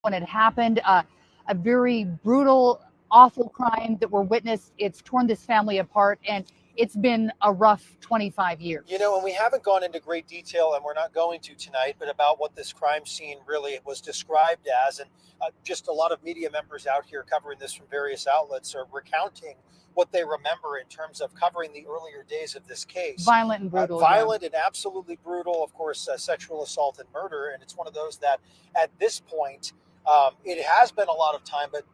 when it happened. A very brutal, awful crime that were witnessed. It's torn this family apart, and it's been a rough 25 years. You know, and we haven't gone into great detail, and we're not going to tonight, but about what this crime scene really was described as. And just a lot of media members out here covering this from various outlets are recounting what they remember in terms of covering the earlier days of this case. Violent and brutal. Violent and absolutely brutal, of course, sexual assault and murder. And it's one of those that at this point, it has been a lot of time, but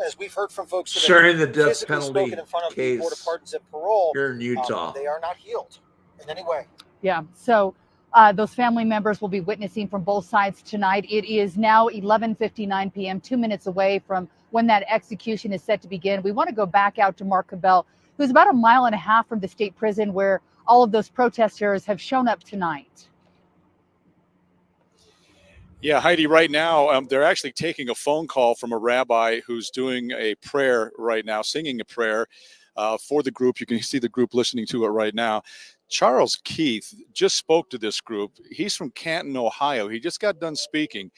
as we've heard from folks that sharing the have death physically penalty spoken in front of the Board of Pardons and Parole here in Utah, they are not healed in any way. Yeah. So those family members will be witnessing from both sides tonight. It is now 11:59 p.m., 2 minutes away from when that execution is set to begin. We want to go back out to Mark Cabell, who's about a mile and a half from the state prison where all of those protesters have shown up tonight. Yeah, Heidi, right now, they're actually taking a phone call from a rabbi who's doing a prayer right now, singing a prayer for the group. You can see the group listening to it right now. Charles Keith just spoke to this group. He's from Canton, Ohio. He just got done speaking.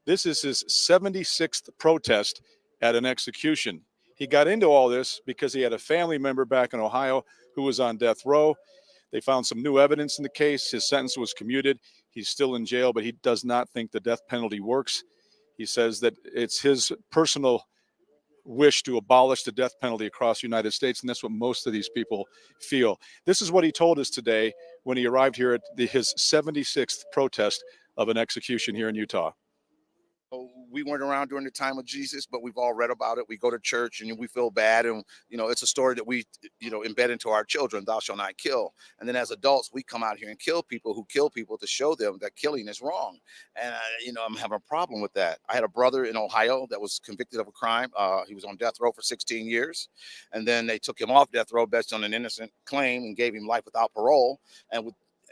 This is his 76th protest at an execution. He got into all this because he had a family member back in Ohio who was on death row. They found some new evidence in the case. His sentence was commuted. He's still in jail, but he does not think the death penalty works. He says that it's his personal wish to abolish the death penalty across the United States, and that's what most of these people feel. This is what he told us today when he arrived here at his 76th protest of an execution here in Utah. We weren't around during the time of Jesus, but we've all read about it. We go to church and we feel bad. And, it's a story that we, embed into our children, thou shalt not kill. And then as adults, we come out here and kill people who kill people to show them that killing is wrong. And, I'm having a problem with that. I had a brother in Ohio that was convicted of a crime. He was on death row for 16 years. And then they took him off death row based on an innocent claim and gave him life without parole.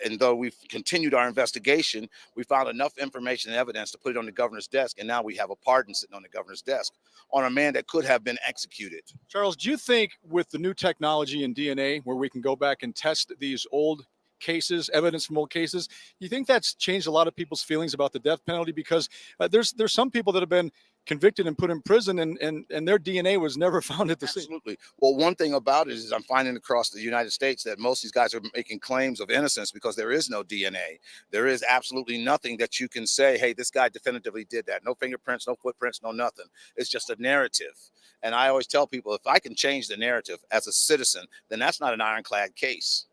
And though we've continued our investigation, we found enough information and evidence to put it on the governor's desk. And now we have a pardon sitting on the governor's desk on a man that could have been executed. Charles, do you think with the new technology in DNA, where we can go back and test these old cases, evidence from old cases, you think that's changed a lot of people's feelings about the death penalty? Because there's some people that have been convicted and put in prison and their DNA was never found at the scene. Absolutely. Well, one thing about it is I'm finding across the United States that most of these guys are making claims of innocence because there is no DNA. There is absolutely nothing that you can say, hey, this guy definitively did that. No fingerprints, no footprints, no nothing. It's just a narrative. And I always tell people, if I can change the narrative as a citizen, then that's not an ironclad case.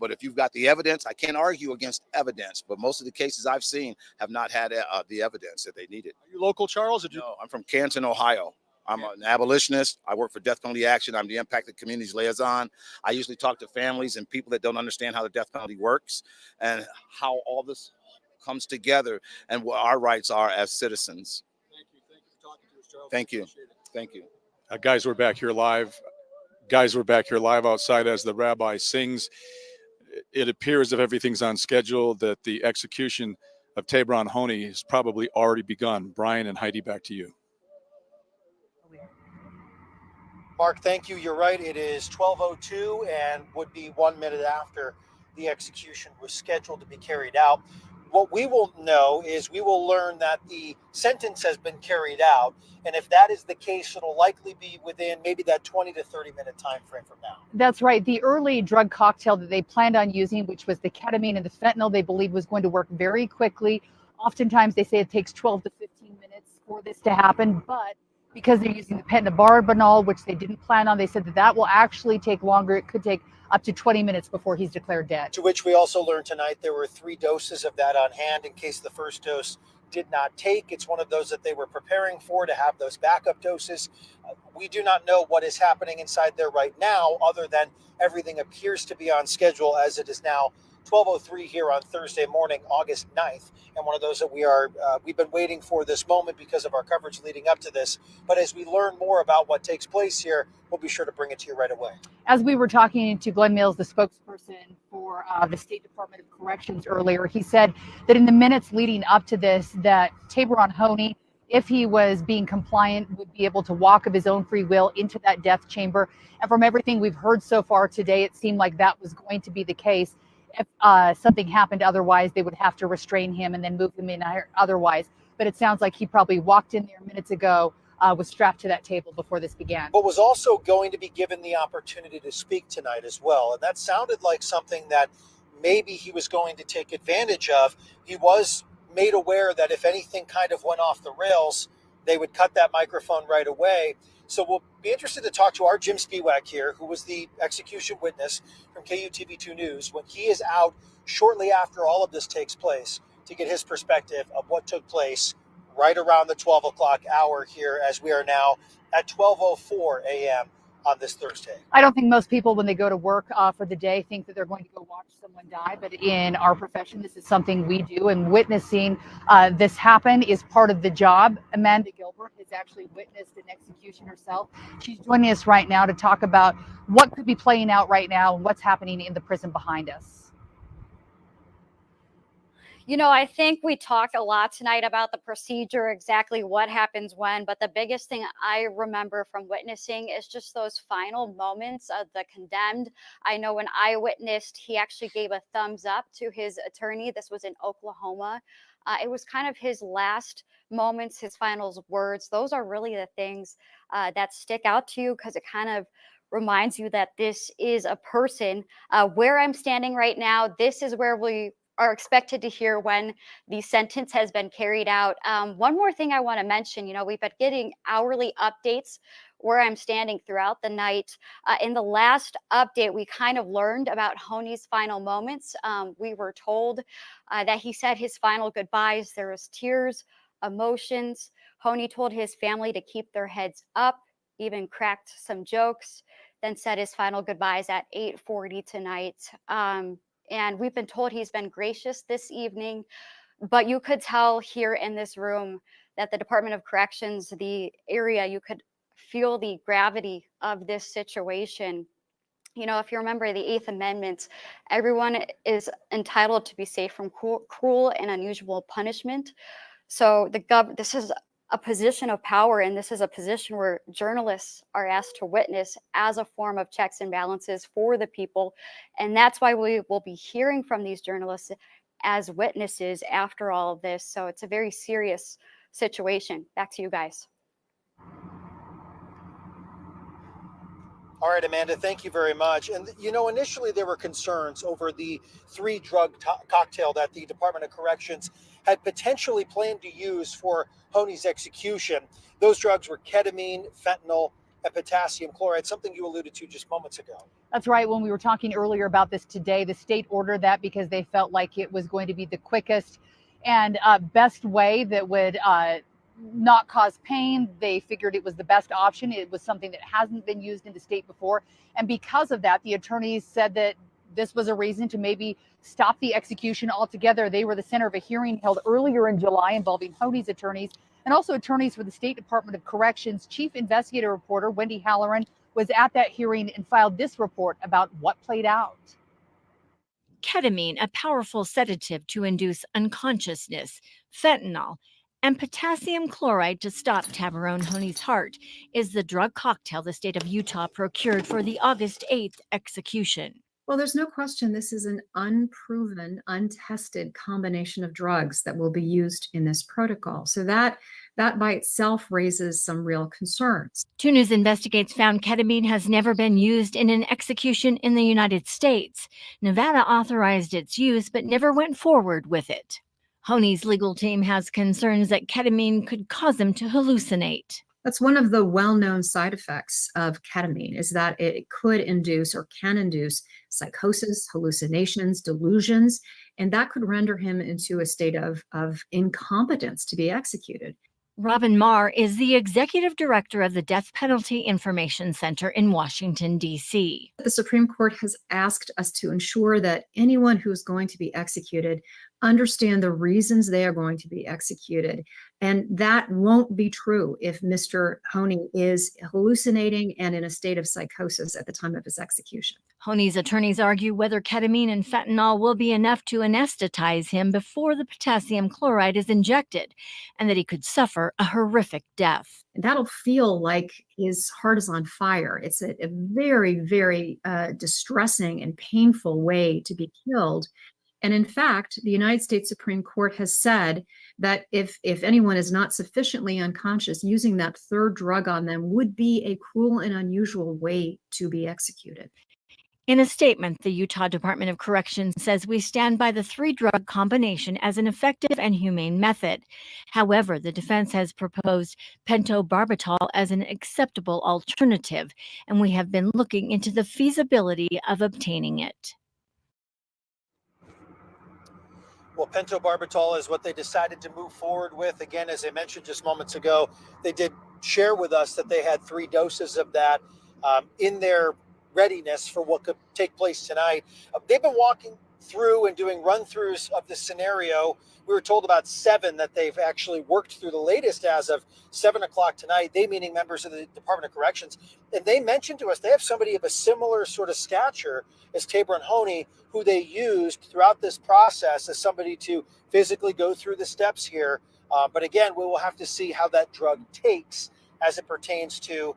But if you've got the evidence, I can't argue against evidence. But most of the cases I've seen have not had the evidence that they needed. Are you local, Charles? No, I'm from Canton, Ohio. I'm an abolitionist. I work for Death Penalty Action. I'm the Impacted Communities Liaison. I usually talk to families and people that don't understand how the death penalty works and how all this comes together and what our rights are as citizens. Thank you. Thank you for talking to us, Charles. Thank you. Thank you. Guys, we're back here live. We're back here live outside as the rabbi sings. It appears if everything's on schedule that the execution of Tabron Honey has probably already begun. Brian and Heidi, back to you. Mark, thank you. You're right. It is 12:02 and would be 1 minute after the execution was scheduled to be carried out. What we will know is we will learn that the sentence has been carried out. And if that is the case, it'll likely be within maybe that 20 to 30 minute time frame from now. That's right. The early drug cocktail that they planned on using, which was the ketamine and the fentanyl, they believe was going to work very quickly. Oftentimes they say it takes 12 to 15 minutes for this to happen. But because they're using the pentobarbital, which they didn't plan on, they said that will actually take longer. It could take up to 20 minutes before he's declared dead. To which we also learned tonight there were 3 doses of that on hand in case the first dose did not take. It's one of those that they were preparing for, to have those backup doses. We do not know what is happening inside there right now, other than everything appears to be on schedule as it is now 12:03 here on Thursday morning, August 9th. And one of those that we've been waiting for this moment because of our coverage leading up to this. But as we learn more about what takes place here, we'll be sure to bring it to you right away. As we were talking to Glenn Mills, the spokesperson for the State Department of Corrections earlier, he said that in the minutes leading up to this, that Tabron Honey, if he was being compliant, would be able to walk of his own free will into that death chamber. And from everything we've heard so far today, it seemed like that was going to be the case. If something happened otherwise, they would have to restrain him and then move him in otherwise. but it sounds like he probably walked in there minutes ago, was strapped to that table before this began. But was also going to be given the opportunity to speak tonight as well. And that sounded like something that maybe he was going to take advantage of. He was made aware that if anything kind of went off the rails, they would cut that microphone right away. So we'll be interested to talk to our Jim Spiewak here, who was the execution witness from KUTV2 News, when he is out shortly after all of this takes place, to get his perspective of what took place right around the 12 o'clock hour here, as we are now at 12:04 a.m. on this Thursday. I don't think most people, when they go to work for the day, think that they're going to go watch someone die. But in our profession, this is something we do, and witnessing this happen is part of the job. Amanda Gilbert has actually witnessed an execution herself. She's joining us right now to talk about what could be playing out right now and what's happening in the prison behind us. You know, I think we talked a lot tonight about the procedure, exactly what happens when, but the biggest thing I remember from witnessing is just those final moments of the condemned. I know when I witnessed, he actually gave a thumbs up to his attorney. This was in Oklahoma. It was kind of his last moments, his final words. Those are really the things that stick out to you, because it kind of reminds you that this is a person. Where I'm standing right now, this is where we are expected to hear when the sentence has been carried out. One more thing I want to mention, you know, we've been getting hourly updates where I'm standing throughout the night. In the last update, we kind of learned about Honey's final moments. We were told that he said his final goodbyes. There was tears, emotions. Honey told his family to keep their heads up, even cracked some jokes, then said his final goodbyes at 8:40 tonight. And we've been told he's been gracious this evening, but you could tell here in this room that the Department of Corrections, the area, you could feel the gravity of this situation. You know, if you remember the Eighth Amendment, everyone is entitled to be safe from cruel and unusual punishment. So this is a position of power, and this is a position where journalists are asked to witness as a form of checks and balances for the people. And that's why we will be hearing from these journalists as witnesses after all of this. So it's a very serious situation. Back to you guys. All right, Amanda, thank you very much. And, you know, initially there were concerns over the three-drug cocktail that the Department of Corrections had potentially planned to use for Honey's execution. Those drugs were ketamine, fentanyl, and potassium chloride, something you alluded to just moments ago. That's right. When we were talking earlier about this today, the state ordered that because they felt like it was going to be the quickest and best way that would not cause pain. They figured it was the best option. It was something that hasn't been used in the state before. And because of that, the attorneys said that this was a reason to maybe stop the execution altogether. They were the center of a hearing held earlier in July involving Honey's attorneys and also attorneys for the State Department of Corrections. Chief investigative reporter Wendy Halloran was at that hearing and filed this report about what played out. Ketamine, a powerful sedative to induce unconsciousness, fentanyl, and potassium chloride to stop Tabarone Honey's heart is the drug cocktail the state of Utah procured for the August 8th execution. Well, there's no question this is an unproven, untested combination of drugs that will be used in this protocol. So that by itself raises some real concerns. 2 News Investigates found ketamine has never been used in an execution in the United States. Nevada authorized its use but never went forward with it. Honey's legal team has concerns that ketamine could cause him to hallucinate. That's one of the well-known side effects of ketamine, is that it could induce or can induce psychosis, hallucinations, delusions, and that could render him into a state of incompetence to be executed. Robin Marr is the executive director of the Death Penalty Information Center in Washington, D.C. The Supreme Court has asked us to ensure that anyone who is going to be executed understand the reasons they are going to be executed. And that won't be true if Mr. Honey is hallucinating and in a state of psychosis at the time of his execution. Honey's attorneys argue whether ketamine and fentanyl will be enough to anesthetize him before the potassium chloride is injected, and that he could suffer a horrific death. That'll feel like his heart is on fire. It's a very, very distressing and painful way to be killed. And in fact, the United States Supreme Court has said that if anyone is not sufficiently unconscious, using that third drug on them would be a cruel and unusual way to be executed. In a statement, the Utah Department of Corrections says we stand by the 3-drug combination as an effective and humane method. However, the defense has proposed pentobarbital as an acceptable alternative, and we have been looking into the feasibility of obtaining it. Well, pentobarbital is what they decided to move forward with. Again, as I mentioned just moments ago, they did share with us that they had 3 doses of that in their readiness for what could take place tonight. They've been walking through and doing run-throughs of the scenario. We were told about 7 that they've actually worked through. The latest as of 7 o'clock tonight, they meaning members of the Department of Corrections. And they mentioned to us they have somebody of a similar sort of stature as Tabron Honey, who they used throughout this process as somebody to physically go through the steps here. But again, we will have to see how that drug takes as it pertains to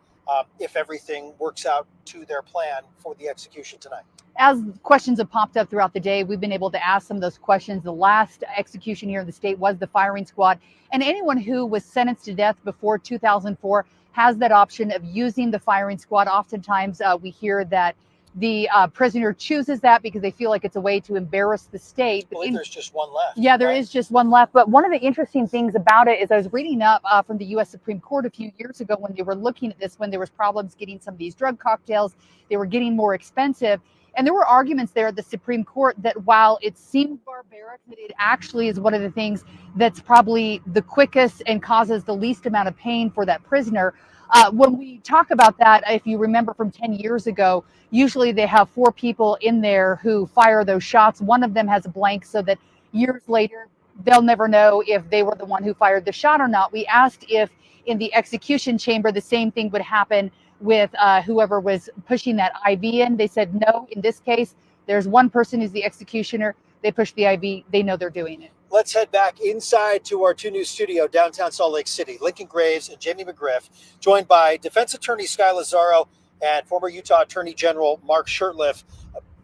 if everything works out to their plan for the execution tonight. As questions have popped up throughout the day, we've been able to ask some of those questions. The last execution here in the state was the firing squad, and anyone who was sentenced to death before 2004 has that option of using the firing squad. Oftentimes we hear that the prisoner chooses that because they feel like it's a way to embarrass the state. I believe there's just one left. Yeah, there right? is just one left. But one of the interesting things about it is I was reading up from the U.S. Supreme Court a few years ago when they were looking at this, when there was problems getting some of these drug cocktails, they were getting more expensive. And there were arguments there at the Supreme Court that while it seemed barbaric, that it actually is one of the things that's probably the quickest and causes the least amount of pain for that prisoner. When we talk about that, if you remember from 10 years ago, usually they have 4 people in there who fire those shots. One of them has a blank so that years later, they'll never know if they were the one who fired the shot or not. We asked if in the execution chamber, the same thing would happen with whoever was pushing that IV in. They said, no, in this case, there's one person who's the executioner. They push the IV. They know they're doing it. Let's head back inside to our 2 News studio, downtown Salt Lake City. Lincoln Graves and Jamie McGriff, joined by defense attorney Sky Lazaro and former Utah Attorney General Mark Shurtleff.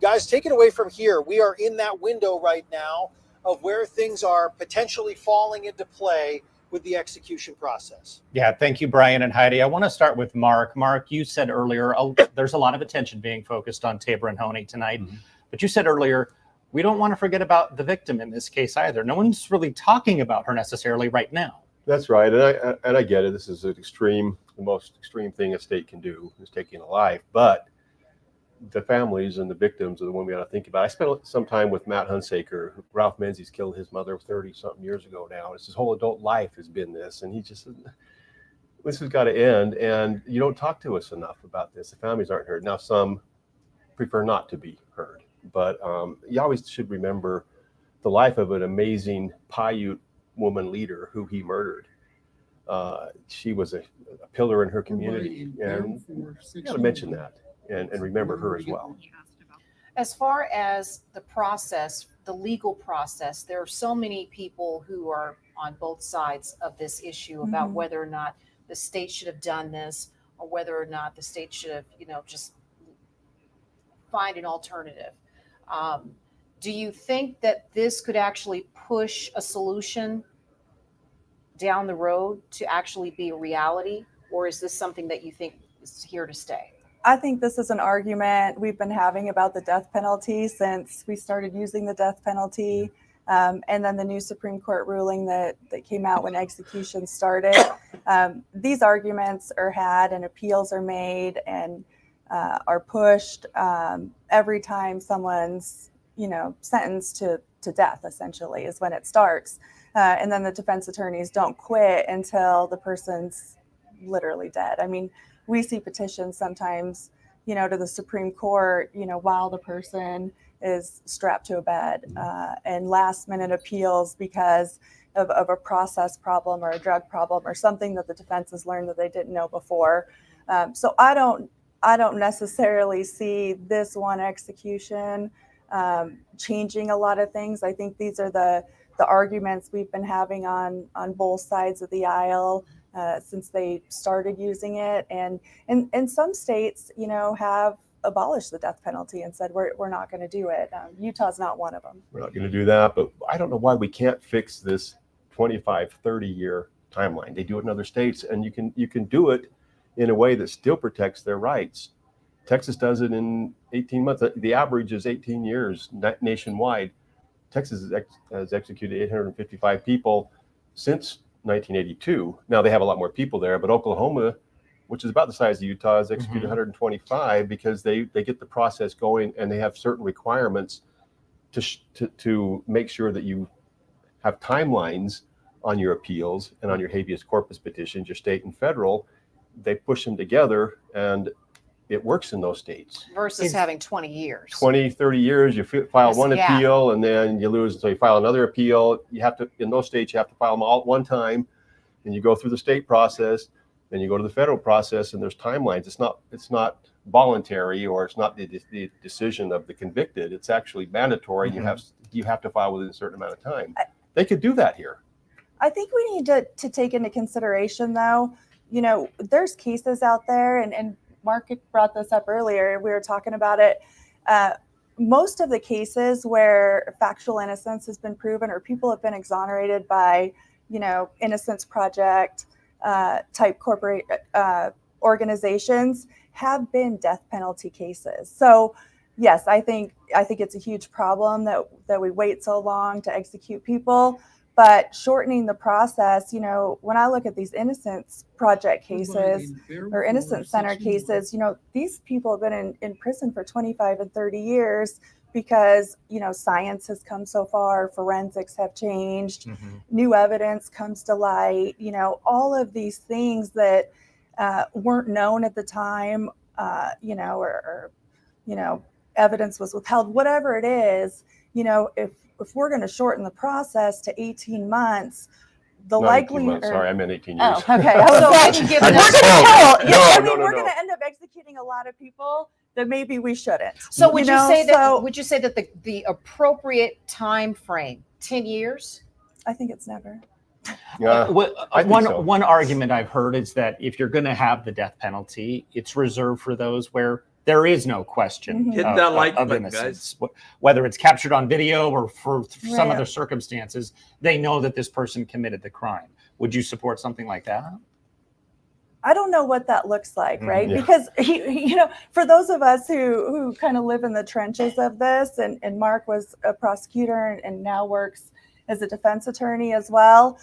Guys, take it away from here. We are in that window right now of where things are potentially falling into play with the execution process. Yeah, thank you, Brian and Heidi. I want to start with Mark. Mark, you said earlier, there's a lot of attention being focused on Tabron Honey tonight, but you said earlier, we don't want to forget about the victim in this case either. No one's really talking about her necessarily right now. That's right, and I get it. This is the most extreme thing a state can do is taking a life. But the families and the victims are the one we got to think about. I spent some time with Matt Hunsaker. Ralph Menzies killed his mother 30-something years ago now. His whole adult life has been this, and he just said, this has got to end. And you don't talk to us enough about this. The families aren't heard. Now, some prefer not to be heard. But you always should remember the life of an amazing Paiute woman leader who he murdered. She was a pillar in her community, and you got to mention that and remember her as well. As far as the process, the legal process, there are so many people who are on both sides of this issue about whether or not the state should have done this or whether or not the state should have, just find an alternative. Do you think that this could actually push a solution down the road to actually be a reality? Or is this something that you think is here to stay? I think this is an argument we've been having about the death penalty since we started using the death penalty. And then the new Supreme Court ruling that came out when execution started. These arguments are had and appeals are made and are pushed every time someone's sentenced to death, essentially, is when it starts. And then the defense attorneys don't quit until the person's literally dead. I mean, we see petitions sometimes, to the Supreme Court, while the person is strapped to a bed, and last minute appeals because of a process problem or a drug problem or something that the defense has learned that they didn't know before. So I don't necessarily see this one execution changing a lot of things. I think these are the arguments we've been having on both sides of the aisle since they started using it. And some states, have abolished the death penalty and said, we're not going to do it. Utah's not one of them. We're not going to do that, but I don't know why we can't fix this 25, 30-year timeline. They do it in other states, and you can do it in a way that still protects their rights. Texas does it in 18 months. The average is 18 years nationwide. Texas has executed 855 people since 1982. Now they have a lot more people there, but Oklahoma, which is about the size of Utah, has executed 125 because they get the process going, and they have certain requirements to make sure that you have timelines on your appeals and on your habeas corpus petitions, your state and federal. They push them together, and it works in those states. Versus having 20 years. 20, 30 years, you file one Yeah. appeal, and then you lose, so you file another appeal. You have to, in those states, you have to file them all at one time, and you go through the state process, then you go to the federal process, and there's timelines. It's not voluntary, or it's not the decision of the convicted. It's actually mandatory. You have to file within a certain amount of time. They could do that here. I think we need to take into consideration, though, there's cases out there, and Mark brought this up earlier. We were talking about it. Most of the cases where factual innocence has been proven, or people have been exonerated by, Innocence Project type corporate organizations, have been death penalty cases. So, yes, I think it's a huge problem that we wait so long to execute people. But shortening the process, when I look at these Innocence Project cases or Innocence Center cases, these people have been in prison for 25 and 30 years because, science has come so far, forensics have changed, new evidence comes to light, all of these things that weren't known at the time, or evidence was withheld, whatever it is, if we're going to shorten the process to 18 months, the Not 18 likelihood. months, sorry, I meant 18 years. Oh, okay. So maybe given we're us- going to end up executing a lot of people that maybe we shouldn't. So would you say that? So Would you say that the appropriate time frame, 10 years? I think it's never. Yeah, I think so. One argument I've heard is that if you're going to have the death penalty, it's reserved for those where there is no question Mhm. Hit that like of button, innocence. Whether it's captured on video or for some Right. other circumstances, they know that this person committed the crime. Would you support something like that? I don't know what that looks like, right? Yeah. Because for those of us who kind of live in the trenches of this, and Mark was a prosecutor and now works as a defense attorney as well,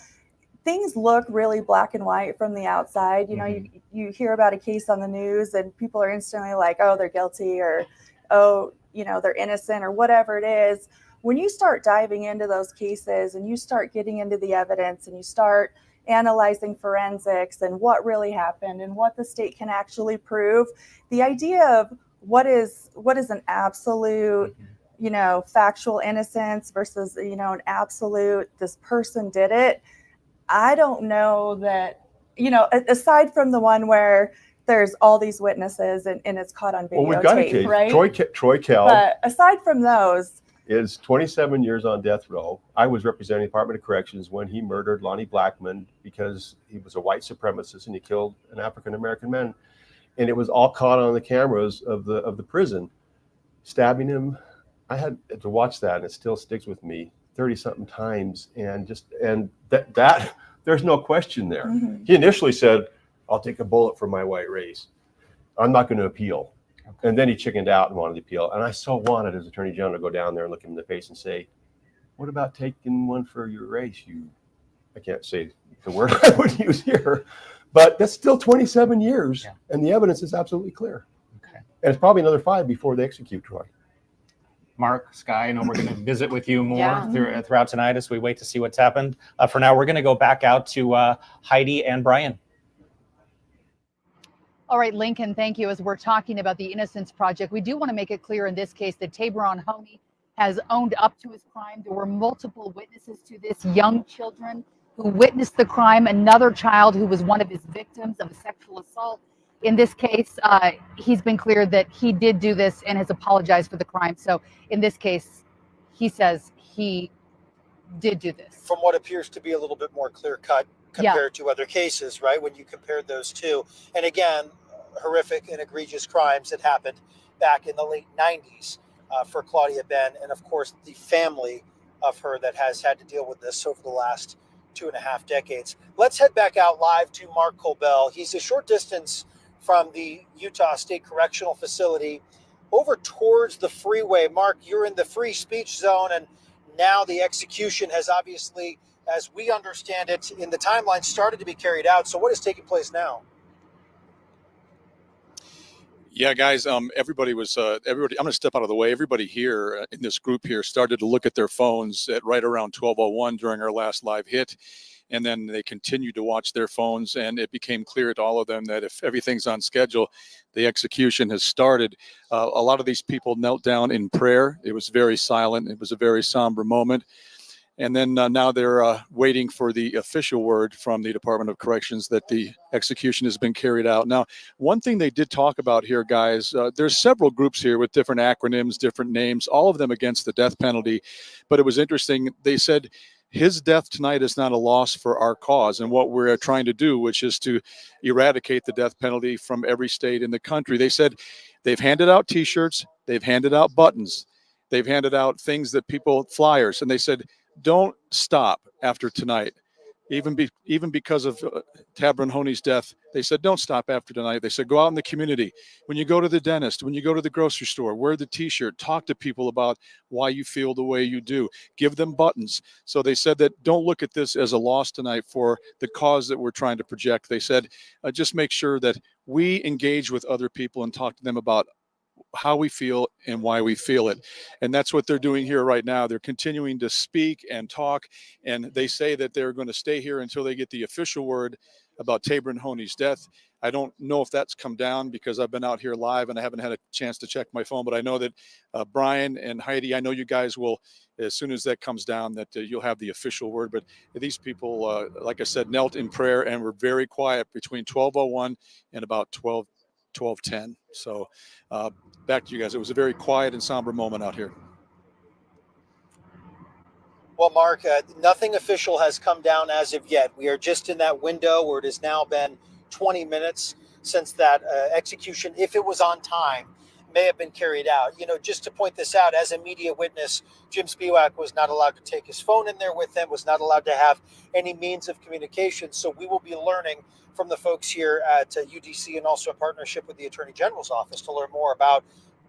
things look really black and white from the outside. You hear about a case on the news and people are instantly like, oh, they're guilty, or oh, they're innocent, or whatever it is. When you start diving into those cases and you start getting into the evidence and you start analyzing forensics and what really happened and what the state can actually prove, the idea of what is an absolute factual innocence versus an absolute this person did it, I don't know that, aside from the one where there's all these witnesses and it's caught on videotape, Well, we've got a case. right? Troy Kell But aside from those, is 27 years on death row. I was representing the Department of Corrections when he murdered Lonnie Blackman because he was a white supremacist and he killed an African-American man. And it was all caught on the cameras of the prison, stabbing him. I had to watch that, and it still sticks with me 30-something times. And that there's no question there. Mhm. He initially said, I'll take a bullet for my white race. I'm not going to appeal. And then he chickened out and wanted to appeal. And I so wanted as Attorney General to go down there and look him in the face and say, what about taking one for your race? I can't say the word I would use here, but that's still 27 years. Yeah. And the evidence is absolutely clear. Okay. And it's probably another 5 before they execute Troy. Mark, Sky, I know we're going to visit with you more Yeah. throughout tonight as we wait to see what's happened. For now, we're going to go back out to Heidi and Brian. All right, Lincoln, thank you. As we're talking about the Innocence Project, we do want to make it clear in this case that Tabron Honey has owned up to his crime. There were multiple witnesses to this, young children who witnessed the crime, another child who was one of his victims of a sexual assault. In this case, he's been clear that he did do this and has apologized for the crime. So in this case, he says he did do this. From what appears to be a little bit more clear cut compared to other cases, right? When you compare those two. And again, horrific and egregious crimes that happened back in the late 90s for Claudia Ben, and of course the family of her that has had to deal with this over the last 2.5 decades. Let's head back out live to Mark Colbell. He's a short distance from the Utah State Correctional Facility over towards the freeway. Mark, you're in the free speech zone, and now the execution has obviously, as we understand it in the timeline, started to be carried out. So what is taking place now? Yeah, guys, everybody was, everybody, I'm going to step out of the way. Everybody here in this group here started to look at their phones at right around 12:01 during our last live hit. And then they continued to watch their phones, and it became clear to all of them that if everything's on schedule, the execution has started. A lot of these people knelt down in prayer. It was very silent. It was a very somber moment. And then now they're waiting for the official word from the Department of Corrections that the execution has been carried out. Now, one thing they did talk about here, guys, there's several groups here with different acronyms, different names, all of them against the death penalty. But it was interesting. They said his death tonight is not a loss for our cause and what we're trying to do, which is to eradicate the death penalty from every state in the country. They said they've handed out T-shirts, they've handed out buttons, they've handed out things that people, flyers, and they said, don't stop after tonight. Even because of Tabron Honey's death, they said, don't stop after tonight. They said, go out in the community. When you go to the dentist, when you go to the grocery store, wear the T-shirt, talk to people about why you feel the way you do, give them buttons. So they said that don't look at this as a loss tonight for the cause that we're trying to project. They said, just make sure that we engage with other people and talk to them about how we feel and why we feel it. And that's what they're doing here right now. They're continuing to speak and talk, and they say that they're going to stay here until they get the official word about Tabron Honey's death. I don't know if that's come down because I've been out here live and I haven't had a chance to check my phone, but I know that Brian and Heidi, I know you guys will, as soon as that comes down, that you'll have the official word. But these people, like I said, knelt in prayer and were very quiet between 12:01 and about 12:10. So back to you guys. It was a very quiet and somber moment out here. Well, Mark, nothing official has come down as of yet. We are just in that window where it has now been 20 minutes since that execution, if it was on time, may have been carried out. You know, just to point this out, as a media witness, Jim Spiewak was not allowed to take his phone in there with him, was not allowed to have any means of communication. So we will be learning from the folks here at UDC and also in partnership with the Attorney General's office to learn more about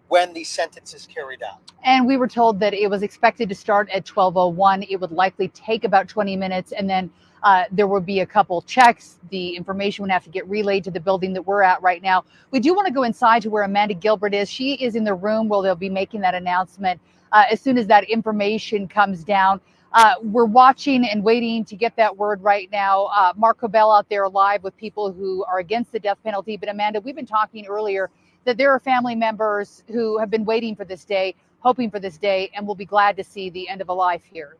when the sentence is carried out. And we were told that it was expected to start at 12:01. It would likely take about 20 minutes, and then there would be a couple checks. The information would have to get relayed to the building that we're at right now. We do want to go inside to where Amanda Gilbert is. She is in the room where they'll be making that announcement as soon as that information comes down. We're watching and waiting to get that word right now. Mark Colbell out there live with people who are against the death penalty. But Amanda, we've been talking earlier that there are family members who have been waiting for this day, hoping for this day, and will be glad to see the end of a life here.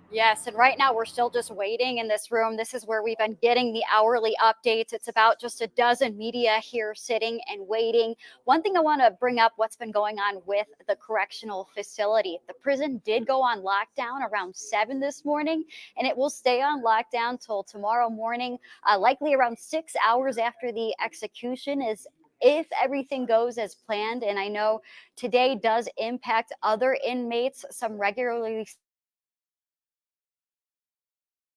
Yes, and right now we're still just waiting in this room. This is where we've been getting the hourly updates. It's about just a dozen media here sitting and waiting. One thing I want to bring up, what's been going on with the correctional facility. The prison did go on lockdown around 7 this morning, and it will stay on lockdown till tomorrow morning, likely around 6 hours after the execution, is if everything goes as planned. And I know today does impact other inmates, some regularly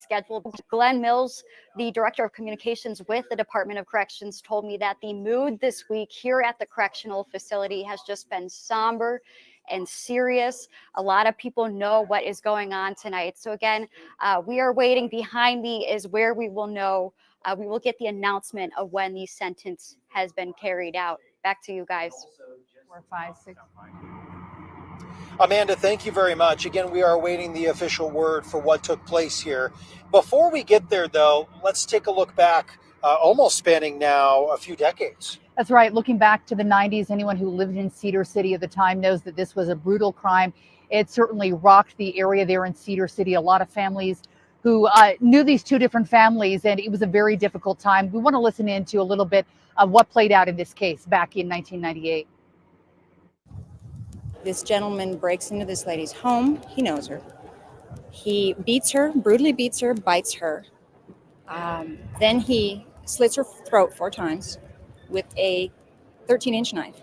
scheduled. Glenn Mills, the director of communications with the Department of Corrections, told me that the mood this week here at the correctional facility has just been somber and serious. A lot of people know what is going on tonight. So again, we are waiting. Behind me is where we will know, we will get the announcement of when the sentence has been carried out. Back to you guys. 4, 5, 6. Amanda, thank you very much. Again, we are awaiting the official word for what took place here. Before we get there, though, let's take a look back, almost spanning now a few decades. That's right. Looking back to the 90s, anyone who lived in Cedar City at the time knows that this was a brutal crime. It certainly rocked the area there in Cedar City. A lot of families who knew these two different families, and it was a very difficult time. We want to listen in to a little bit of what played out in this case back in 1998. This gentleman breaks into this lady's home. He knows her. He beats her, brutally beats her, bites her. Then he slits her throat 4 times with a 13-inch knife.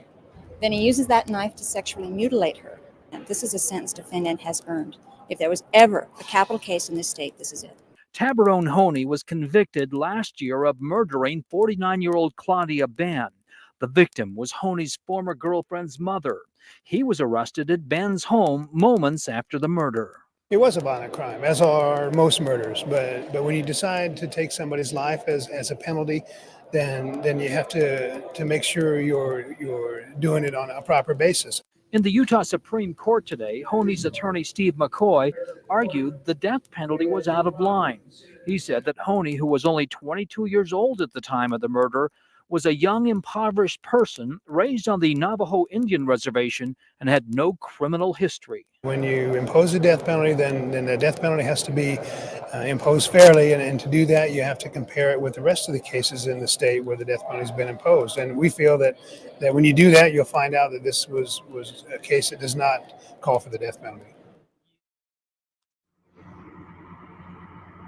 Then he uses that knife to sexually mutilate her. And this is a sentence defendant has earned. If there was ever a capital case in this state, this is it. Tabarone Honey was convicted last year of murdering 49-year-old Claudia Ben. The victim was Honey's former girlfriend's mother. He was arrested at Ben's home moments after the murder. It was a violent crime, as are most murders. But when you decide to take somebody's life as a penalty, then you have to make sure you're doing it on a proper basis. In the Utah Supreme Court today, Honey's attorney Steve McCoy argued the death penalty was out of line. He said that Honey, who was only 22 years old at the time of the murder, was a young, impoverished person raised on the Navajo Indian Reservation and had no criminal history. When you impose a death penalty, then the death penalty has to be imposed fairly, and to do that, you have to compare it with the rest of the cases in the state where the death penalty has been imposed. And we feel that when you do that, you'll find out that this was a case that does not call for the death penalty.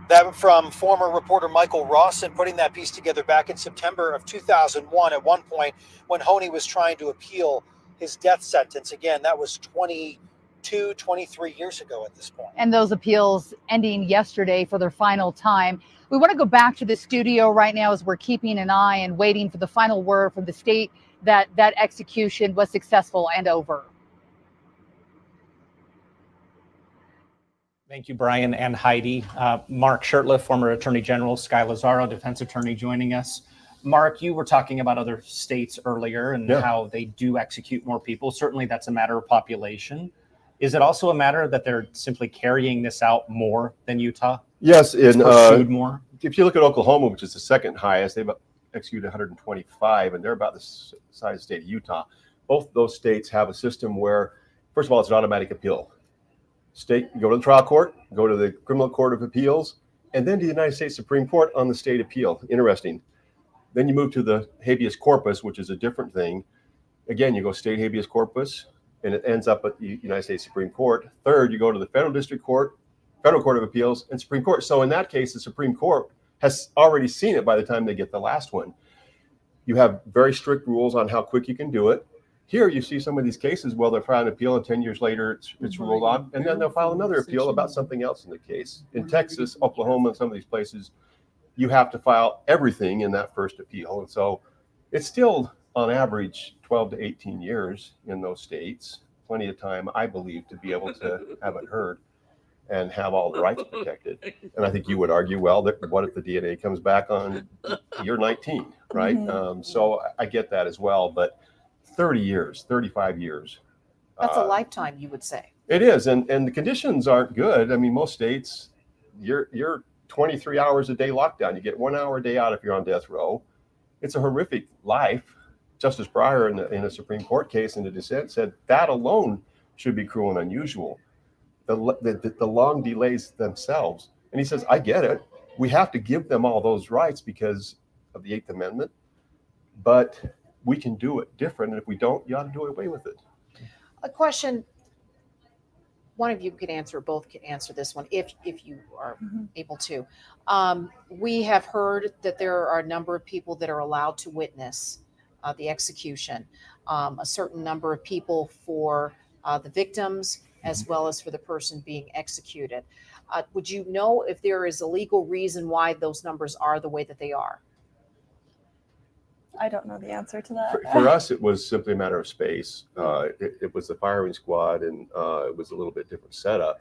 That from former reporter Michael Rawson, putting that piece together back in September of 2001, at one point when Honey was trying to appeal his death sentence. Again, that was 23 years ago at this point. And those appeals ending yesterday for their final time. We want to go back to the studio right now as we're keeping an eye and waiting for the final word from the state that that execution was successful and over. Thank you, Brian and Heidi. Mark Shurtleff, former Attorney General, Sky Lazaro, defense attorney, joining us. Mark, you were talking about other states earlier and how they do execute more people. Certainly that's a matter of population. Is it also a matter that they're simply carrying this out more than Utah? Yes. Pursued more? If you look at Oklahoma, which is the second highest, they've executed 125, and they're about the size of the state of Utah. Both those states have a system where, first of all, it's an automatic appeal. State, go to the trial court, go to the criminal court of appeals, and then to the United States Supreme Court on the state appeal. Interesting. Then you move to the habeas corpus, which is a different thing. Again, you go state habeas corpus, and it ends up at the United States Supreme Court. Third, you go to the federal district court, federal court of appeals, and Supreme Court. So in that case, the Supreme Court has already seen it by the time they get the last one. You have very strict rules on how quick you can do it. Here, you see some of these cases, well, they're filing an appeal, and 10 years later, it's ruled on, and then they'll file another appeal about something else in the case. In Texas, Oklahoma, and some of these places, you have to file everything in that first appeal. And so it's still, on average, 12 to 18 years in those states. Plenty of time, I believe, to be able to have it heard and have all the rights protected. And I think you would argue, well, that what if the DNA comes back on year 19, right? So I get that as well, but 30 years, 35 years. That's a lifetime, you would say. It is, and the conditions aren't good. I mean, most states, you're 23 hours a day lockdown. You get 1 hour a day out if you're on death row. It's a horrific life. Justice Breyer in a Supreme Court case in the dissent said that alone should be cruel and unusual. The long delays themselves. And he says, I get it. We have to give them all those rights because of the 8th Amendment, but we can do it different. And if we don't, you ought to do away with it. A question, one of you can answer, both can answer this one if you are able to. We have heard that there are a number of people that are allowed to witness the execution, a certain number of people for the victims as well as for the person being executed. Would you know if there is a legal reason why those numbers are the way that they are? I don't know the answer to that. For us, it was simply a matter of space. It was the firing squad, and it was a little bit different setup.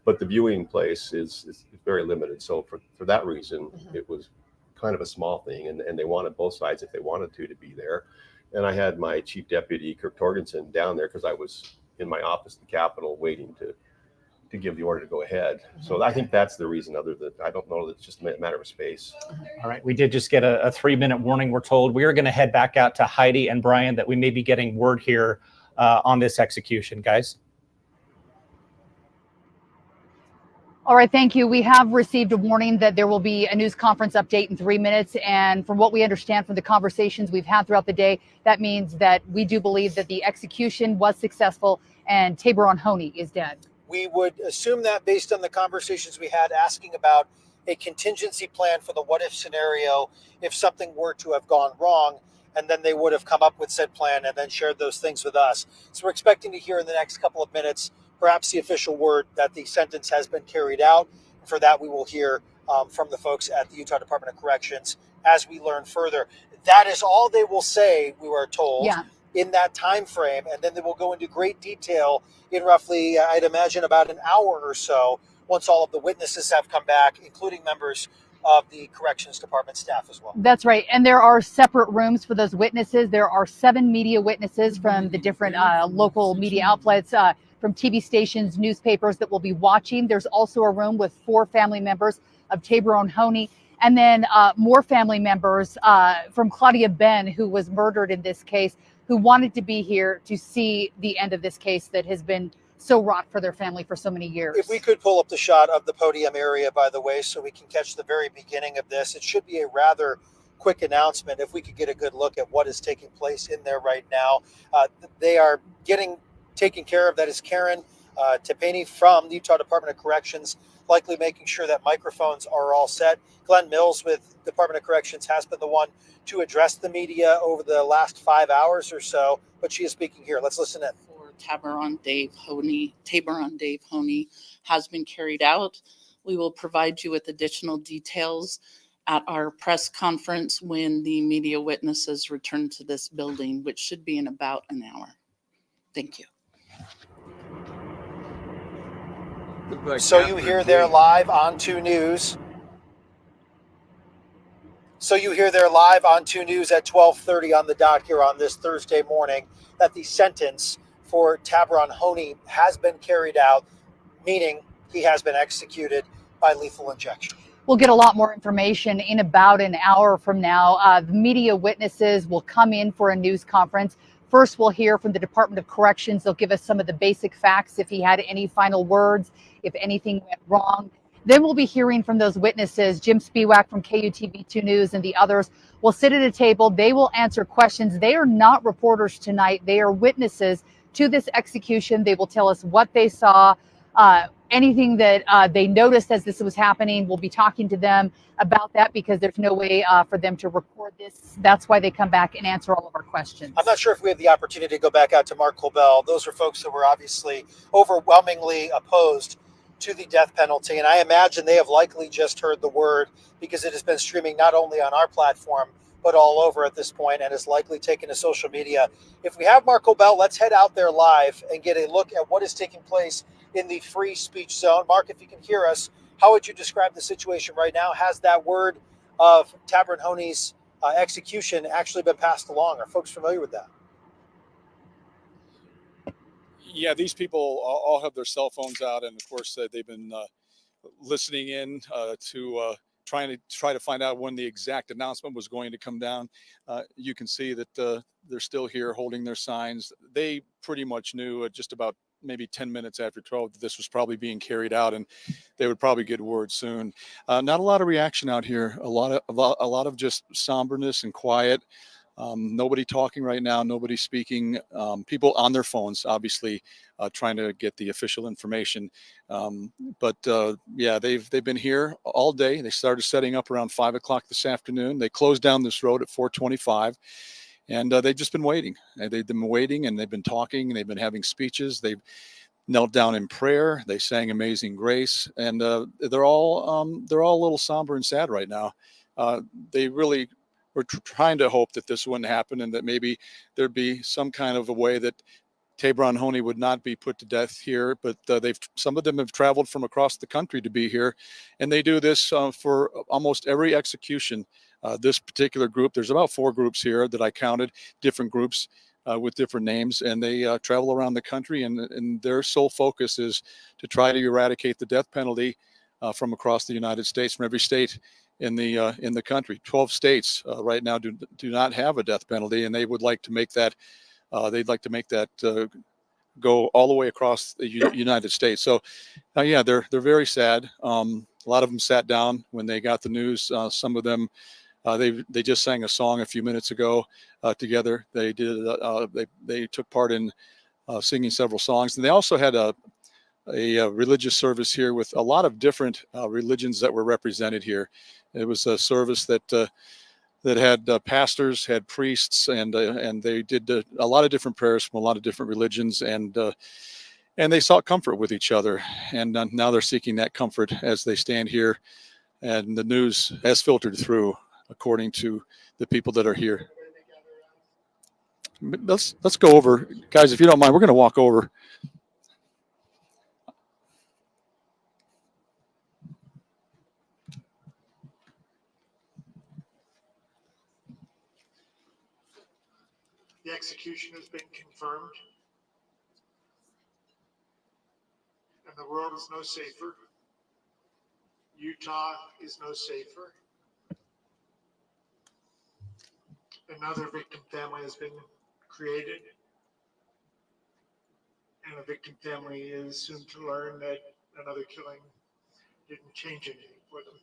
But the viewing place is very limited. So for that reason, it was kind of a small thing. And they wanted both sides, if they wanted to be there. And I had my chief deputy, Kirk Torgensen, down there because I was in my office at the Capitol waiting to give the order to go ahead. So I think that's the reason, other than I don't know that it's just a matter of space. All right, we did just get a 3-minute warning. We're told we are going to head back out to Heidi and Brian that we may be getting word here on this execution, guys. All right, thank you. We have received a warning that there will be a news conference update in 3 minutes. And from what we understand from the conversations we've had throughout the day, that means that we do believe that the execution was successful and Tabarone Honey is dead. We would assume that based on the conversations we had, asking about a contingency plan for the what if scenario if something were to have gone wrong. and then they would have come up with said plan and then shared those things with us. So we're expecting to hear in the next couple of minutes perhaps the official word that the sentence has been carried out. For that, we will hear from the folks at the Utah Department of Corrections as we learn further. That is all they will say, we were told. Yeah. In that time frame, and then they will go into great detail in roughly, I'd imagine, about an hour or so once all of the witnesses have come back, including members of the Corrections Department staff as well. That's right. And there are separate rooms for those witnesses. There are 7 media witnesses from the different local media outlets, from TV stations, newspapers that will be watching. There's also a room with 4 family members of Tabor Honey, and then more family members from Claudia Ben, who was murdered in this case, who wanted to be here to see the end of this case that has been so wrought for their family for so many years. If we could pull up the shot of the podium area, by the way, so we can catch the very beginning of this. It should be a rather quick announcement if we could get a good look at what is taking place in there right now. They are getting taken care of. That is Karen Tepany from the Utah Department of Corrections, likely making sure that microphones are all set. Glenn Mills with Department of Corrections has been the one to address the media over the last 5 hours or so, but she is speaking here. Let's listen in. Tabor on Dave Honey has been carried out. We will provide you with additional details at our press conference when the media witnesses return to this building, which should be in about an hour. Thank you. So you hear there live on 2 News. So you hear there live on 2 News at 12:30 on the dot here on this Thursday morning that the sentence for Tabor Honey has been carried out, meaning he has been executed by lethal injection. We'll get a lot more information in about an hour from now. The media witnesses will come in for a news conference. First, we'll hear from the Department of Corrections. They'll give us some of the basic facts, if he had any final words, if anything went wrong. Then we'll be hearing from those witnesses. Jim Spiewak from KUTV 2 News and the others will sit at a table. They will answer questions. They are not reporters tonight. They are witnesses to this execution. They will tell us what they saw, anything that they noticed as this was happening. We'll be talking to them about that because there's no way for them to record this. That's why they come back and answer all of our questions. I'm not sure if we have the opportunity to go back out to Mark Colbell. Those are folks that were obviously overwhelmingly opposed to the death penalty. And I imagine they have likely just heard the word because it has been streaming not only on our platform, but all over at this point and is likely taken to social media. If we have Mark Colbell, let's head out there live and get a look at what is taking place in the free speech zone. Mark, if you can hear us, how would you describe the situation right now? Has that word of Tabor Honey's execution actually been passed along? Are folks familiar with that? Yeah, these people all have their cell phones out, and of course they've been listening in to try to find out when the exact announcement was going to come down. You can see that they're still here holding their signs. They pretty much knew at just about maybe 10 minutes after 12 that this was probably being carried out, and they would probably get word soon. Not a lot of reaction out here. A lot of just somberness and quiet. Nobody talking right now, nobody speaking, people on their phones, obviously trying to get the official information. Yeah, they've been here all day. They started setting up around 5 o'clock this afternoon. They closed down this road at 4:25, and they've just been waiting. And they've been waiting, and they've been talking, and they've been having speeches. They've knelt down in prayer. They sang Amazing Grace, and they're all a little somber and sad right now. They really we're trying to hope that this wouldn't happen and that maybe there'd be some kind of a way that Tabor Honey would not be put to death here. But some of them have traveled from across the country to be here, and they do this for almost every execution. This particular group, there's about 4 groups here that I counted, different groups with different names, and they travel around the country, and their sole focus is to try to eradicate the death penalty from across the United States, from every state in the country. 12 states right now do not have a death penalty, and they would like to make that they'd like to make that go all the way across the United States. So yeah, they're very sad. A lot of them sat down when they got the news. Some of them they just sang a song a few minutes ago together. They did they took part in singing several songs, and they also had a religious service here with a lot of different religions that were represented here. It was a service that that had pastors, had priests, and they did a lot of different prayers from a lot of different religions, and they sought comfort with each other. And now they're seeking that comfort as they stand here, and the news has filtered through, according to the people that are here. Let's go over, guys, if you don't mind. We're going to walk over. The execution has been confirmed, and the world is no safer. Utah is no safer. Another victim family has been created, and a victim family is soon to learn that another killing didn't change anything for them.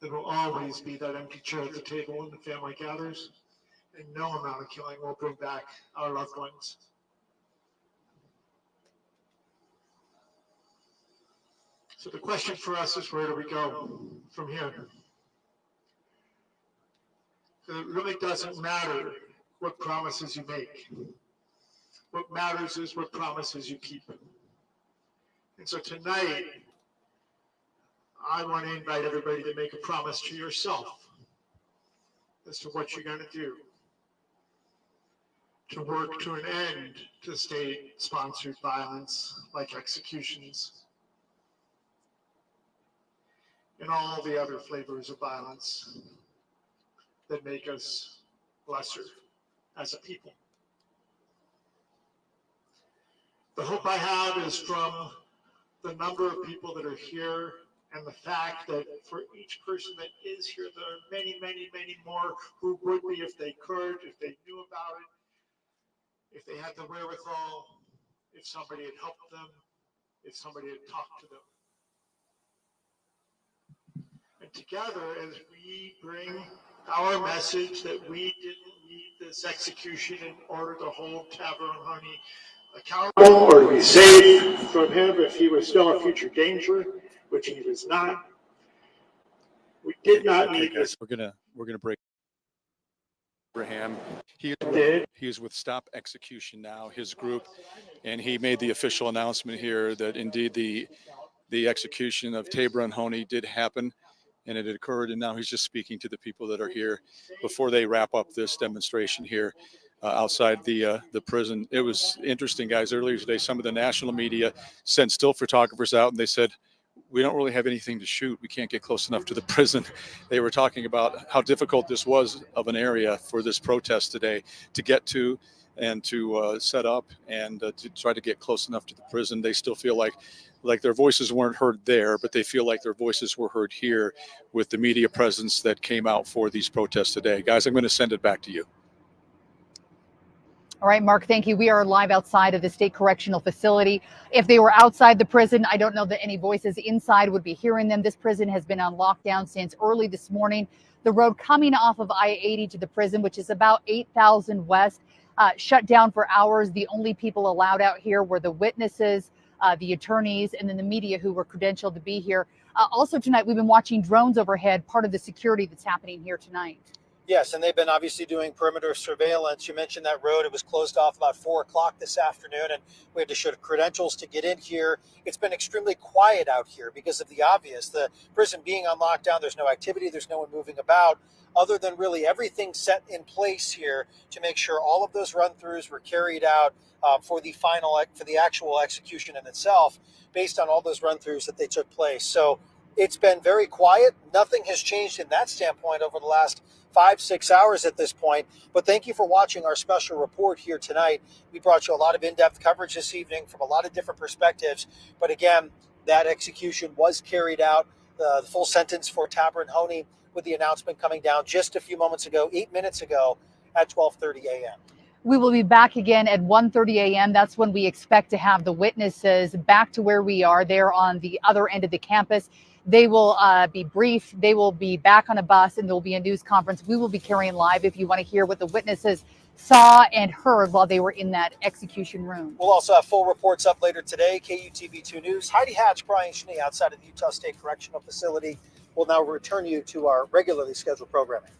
There will always be that empty chair at the table when the family gathers, and no amount of killing will bring back our loved ones. So the question for us is, where do we go from here? It really doesn't matter what promises you make. What matters is what promises you keep. And so tonight, I want to invite everybody to make a promise to yourself as to what you're going to do to work to an end to state-sponsored violence like executions and all the other flavors of violence that make us lesser as a people. The hope I have is from the number of people that are here and the fact that for each person that is here, there are many, many, many more who would be if they could, if they knew about it, if they had the wherewithal, if somebody had helped them, if somebody had talked to them. And together, as we bring our message that we didn't need this execution in order to hold Tavern Honey accountable or to be safe from him if he was still a future danger, which he was not. We did not need this. We're gonna break. Abraham, he is with Stop Execution Now, his group, and he made the official announcement here that indeed the execution of Tabron Honey did happen, and it had occurred, and now he's just speaking to the people that are here before they wrap up this demonstration here outside the prison. It was interesting, guys. Earlier today, some of the national media sent still photographers out, and they said, we don't really have anything to shoot. We can't get close enough to the prison. They were talking about how difficult this was of an area for this protest today to get to and to set up and to try to get close enough to the prison. They still feel like their voices weren't heard there, but they feel like their voices were heard here with the media presence that came out for these protests today. Guys, I'm going to send it back to you. All right, Mark, thank you. We are live outside of the state correctional facility. If they were outside the prison, I don't know that any voices inside would be hearing them. This prison has been on lockdown since early this morning. The road coming off of I-80 to the prison, which is about 8,000 west, shut down for hours. The only people allowed out here were the witnesses, the attorneys, and then the media who were credentialed to be here. Also tonight, we've been watching drones overhead, part of the security that's happening here tonight. Yes, and they've been obviously doing perimeter surveillance. You mentioned that road. It was closed off about 4 o'clock this afternoon, and we had to show credentials to get in here. It's been extremely quiet out here because of the obvious. The prison being on lockdown, there's no activity, there's no one moving about, other than really everything set in place here to make sure all of those run-throughs were carried out for the actual execution in itself, based on all those run-throughs that they took place. So it's been very quiet. Nothing has changed in that standpoint over the last 5-6 hours at this point. But thank you for watching our special report here tonight. We brought you a lot of in-depth coverage this evening from a lot of different perspectives. But again, that execution was carried out, the full sentence for Tabron Honey, with the announcement coming down just a few moments ago, 8 minutes ago at 12:30 a.m. We will be back again at 1:30 a.m. That's when we expect to have the witnesses back to where we are. They're on the other end of the campus. They will be briefed. They will be back on a bus, and there will be a news conference. We will be carrying live if you want to hear what the witnesses saw and heard while they were in that execution room. We'll also have full reports up later today. KUTV2 News, Heidi Hatch, Brian Schnee outside of the Utah State Correctional Facility. We'll now return you to our regularly scheduled programming.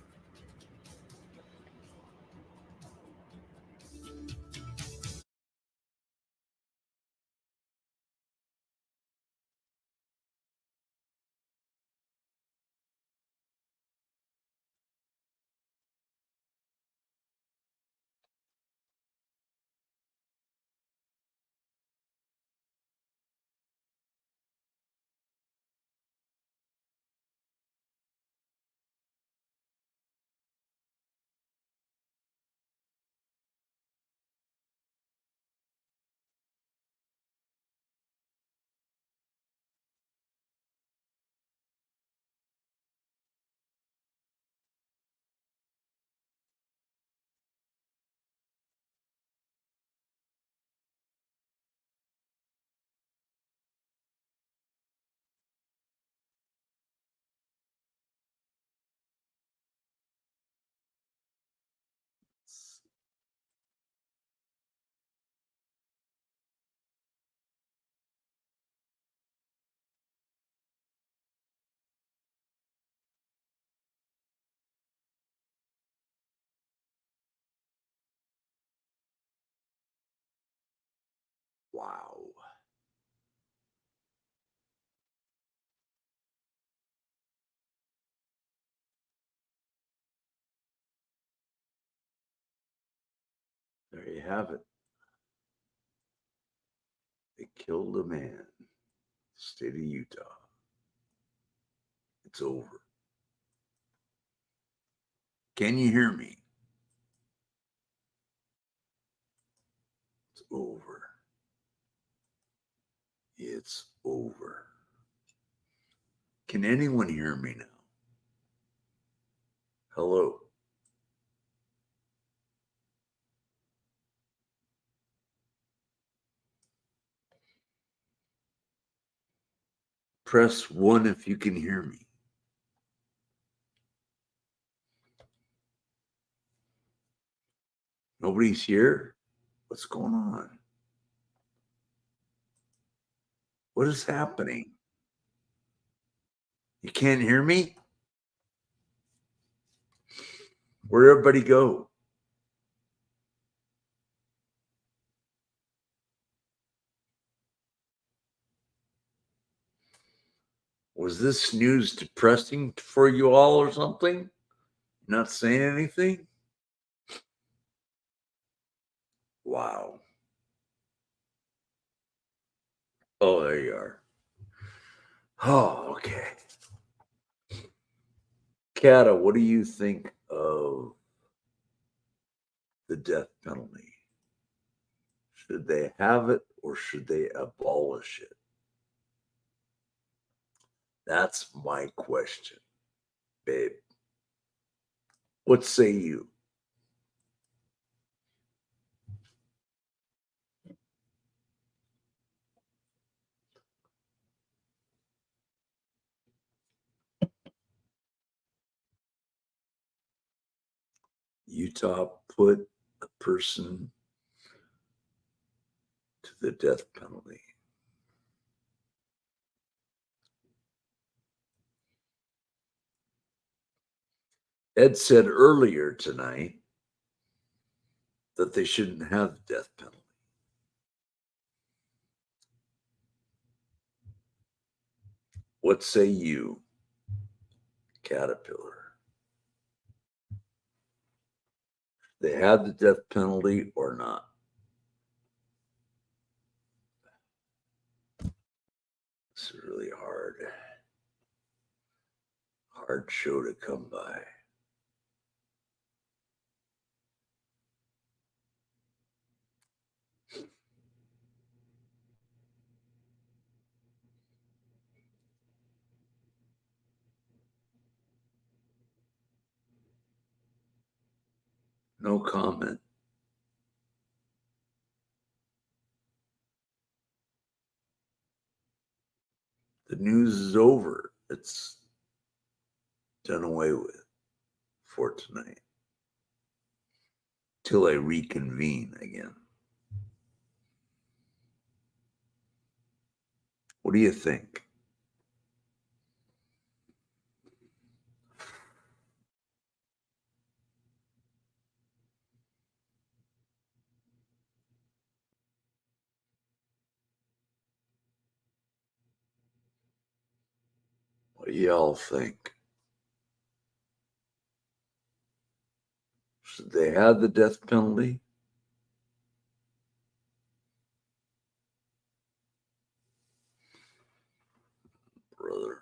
Wow. There you have it. They killed a man. State of Utah. It's over. Can you hear me? It's over. It's over. Can anyone hear me now? Hello? Press 1 if you can hear me. Nobody's here? What's going on? What is happening? You can't hear me? Where'd everybody go? Was this news depressing for you all or something? Not saying anything? Wow. Oh, there you are. Oh, okay. Kata, what do you think of the death penalty? Should they have it or should they abolish it? That's my question, babe. What say you? Utah put a person to the death penalty. Ed said earlier tonight that they shouldn't have the death penalty. What say you, Caterpillar? They have the death penalty or not? It's really hard show to come by. No comment. The news is over. It's done away with for tonight. Till I reconvene again. What do you think? What do y'all think? Should they have the death penalty? Brother.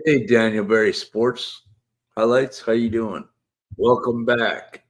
Hey, Daniel Berry, Sports Highlights. How you doing? Welcome back.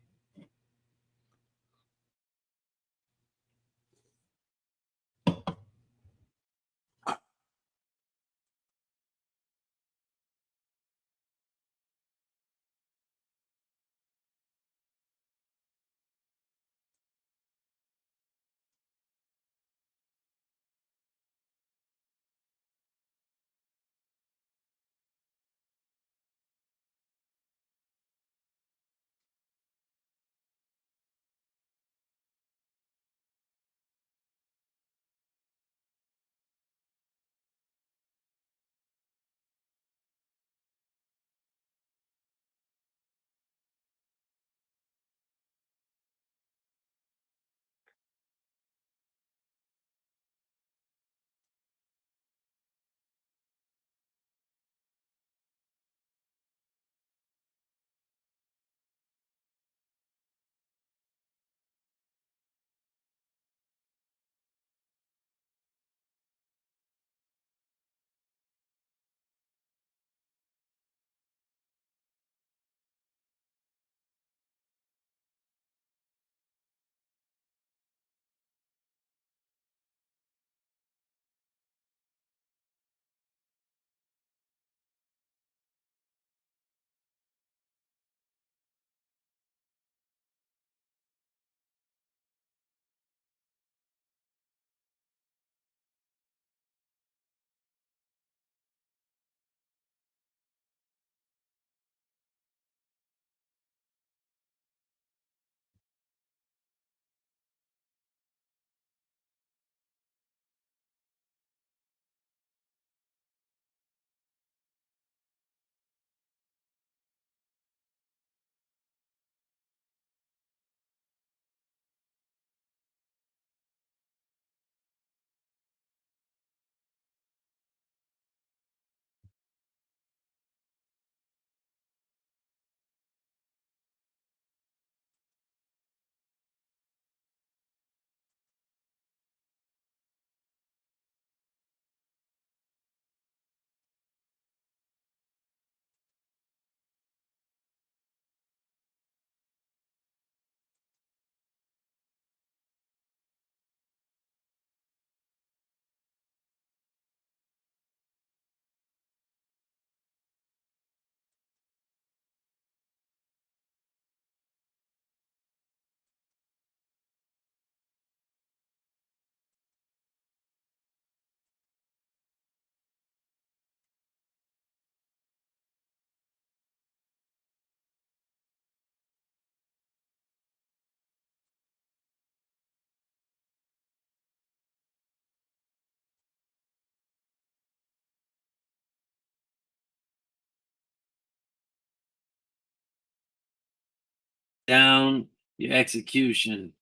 Down your execution.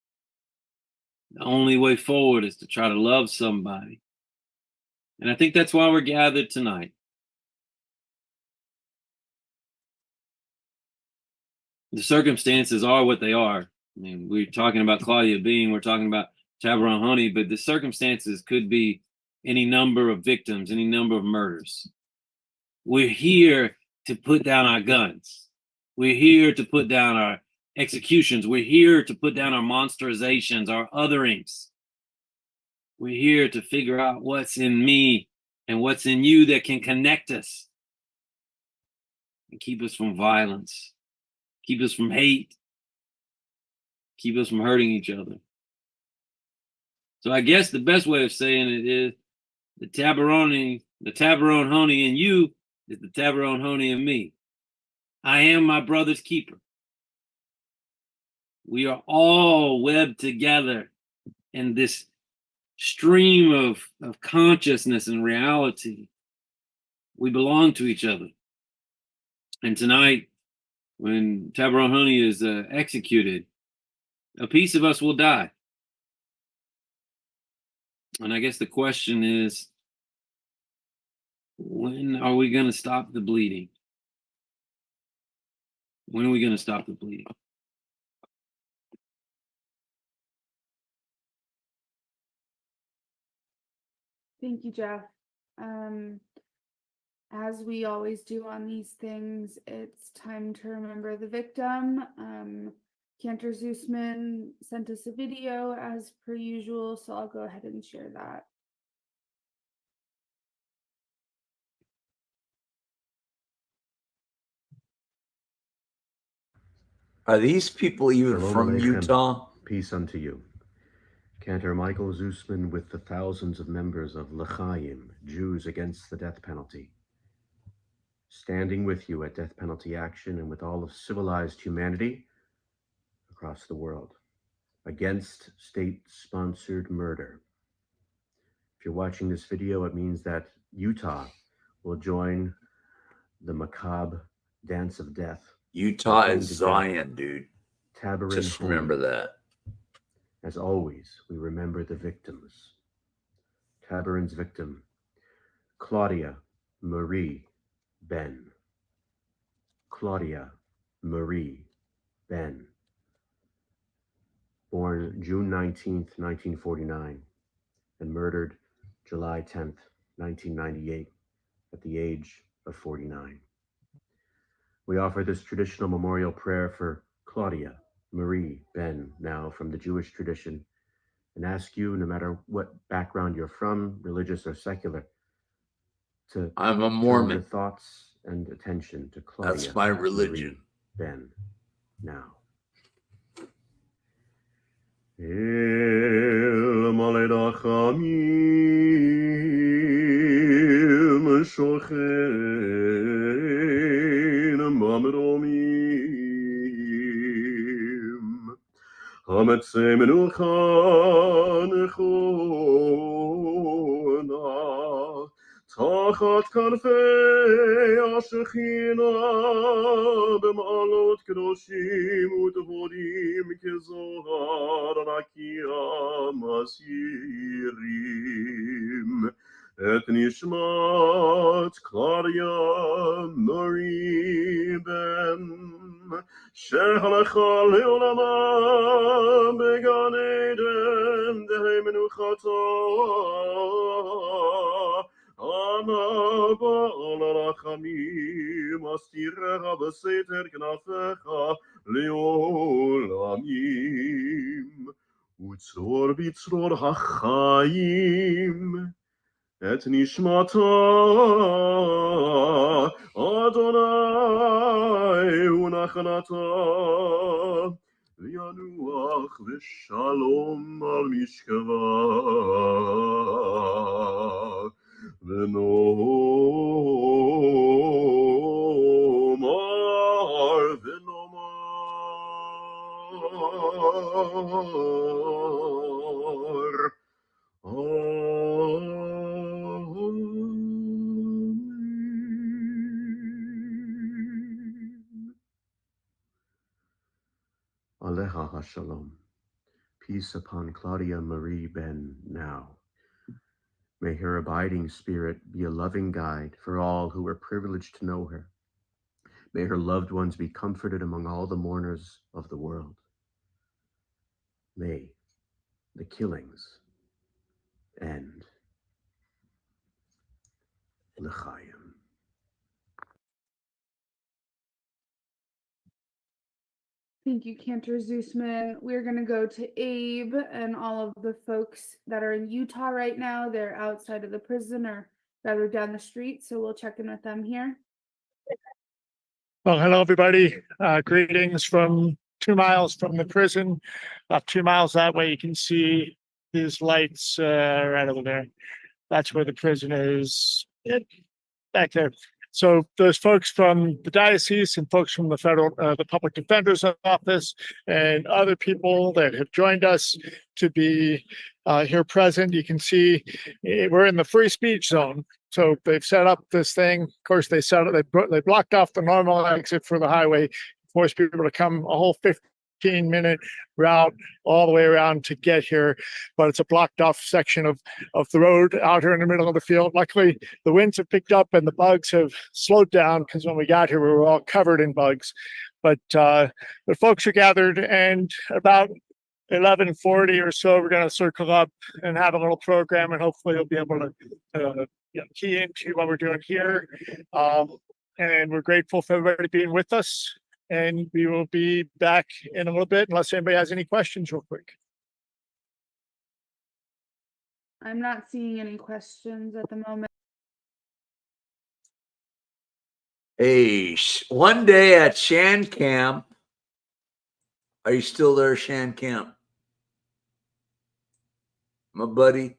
The only way forward is to try to love somebody. And I think that's why we're gathered tonight. The circumstances are what they are. I mean, we're talking about Claudia Bean, we're talking about Tabaron Honey, but the circumstances could be any number of victims, any number of murders. We're here to put down our guns. We're here to put down our executions. We're here to put down our monsterizations, our otherings. We're here to figure out what's in me and what's in you that can connect us and keep us from violence, keep us from hate, keep us from hurting each other. So I guess the best way of saying it is the Tabarone Honey in you is the Tabarone Honey in me. I am my brother's keeper. We are all webbed together in this stream of consciousness and reality. We belong to each other. And tonight, when Tabarone Honey is executed, a piece of us will die. And I guess the question is, when are we going to stop the bleeding? When are we going to stop the bleeding? Thank you, Jeff. as we always do on these things, it's time to remember the victim. Cantor Zeusman sent us a video as per usual, so I'll go ahead and share that. Are these people even Shalom from Aleichem. Utah? Peace unto you. Cantor Michael Zeusman with the thousands of members of L'chaim, Jews Against the Death Penalty, standing with you at death penalty action and with all of civilized humanity across the world against state-sponsored murder. If you're watching this video, it means that Utah will join the macabre dance of death. Utah is Zion, dude. Tabarin Just remember Holy. that. As always, we remember the victims. Tabarin's victim, Claudia Marie Ben. Claudia Marie Ben. Born June 19th, 1949, and murdered July 10th, 1998, at the age of 49. We offer this traditional memorial prayer for Claudia Marie Ben, now from the Jewish tradition, and ask you, no matter what background you're from, religious or secular, to I'm a turn Mormon. your thoughts and attention to Claudia. That's my religion. Marie Ben, now. El Maledachamim Shochen Mamromim Hametze Menucha Nechona Tachat Kanfei Ashechina B'malot Kedoshim U'Tvorim Kezohar Rakia Masirim Et Nishmat Claudia Marie Ben Shehalcha Le'olama Began Eden Dehei Menuchata Ana ba'al rachamim astirecha b'seter knafecha le'olamim utzor b'tzror hachayim et nishmata Adonai unachanata v'yanuach v'shalom al mishkava V'nomar, v'nomar, Aleha HaShalom. Peace upon Claudia Marie Ben now. May her abiding spirit be a loving guide for all who are privileged to know her. May her loved ones be comforted among all the mourners of the world. May the killings end. L'chaim. Thank you, Cantor Zeusman. We're going to go to Abe and all of the folks that are in Utah right now. They're outside of the prison or rather down the street, so we'll check in with them here. Well, hello, everybody. Greetings from 2 miles from the prison. About 2 miles that way, you can see these lights right over there. That's where the prison is, back there. So those folks from the diocese and folks from the federal, the public defender's office and other people that have joined us to be here present. You can see we're in the free speech zone. So they've set up this thing. Of course, they blocked off the normal exit for the highway, forced people to come a whole 15-minute route all the way around to get here, but it's a blocked off section of the road out here in the middle of the field. Luckily, the winds have picked up and the bugs have slowed down, because when we got here, we were all covered in bugs. But the folks are gathered, and about 11:40 or so, we're going to circle up and have a little program, and hopefully you'll be able to key into what we're doing here. And we're grateful for everybody being with us. And we will be back in a little bit unless anybody has any questions real quick. I'm not seeing any questions at the moment. Hey, one day at Shan Camp. Are you still there, Shan Camp? My buddy.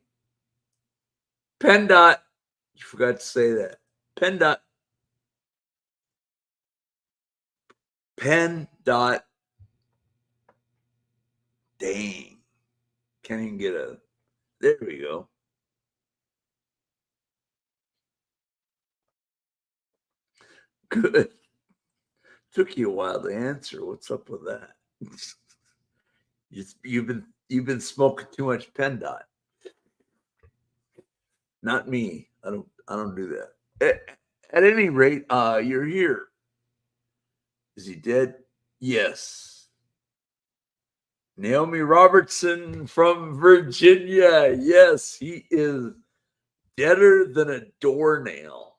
PennDOT. You forgot to say that. PennDOT. PennDOT. Dang. Can't even get a. There we go. Good. Took you a while to answer. What's up with that? You've been smoking too much PennDOT. Not me. I don't do that. At any rate, you're here. Is he dead? Yes. Naomi Robertson from Virginia. Yes, he is deader than a doornail.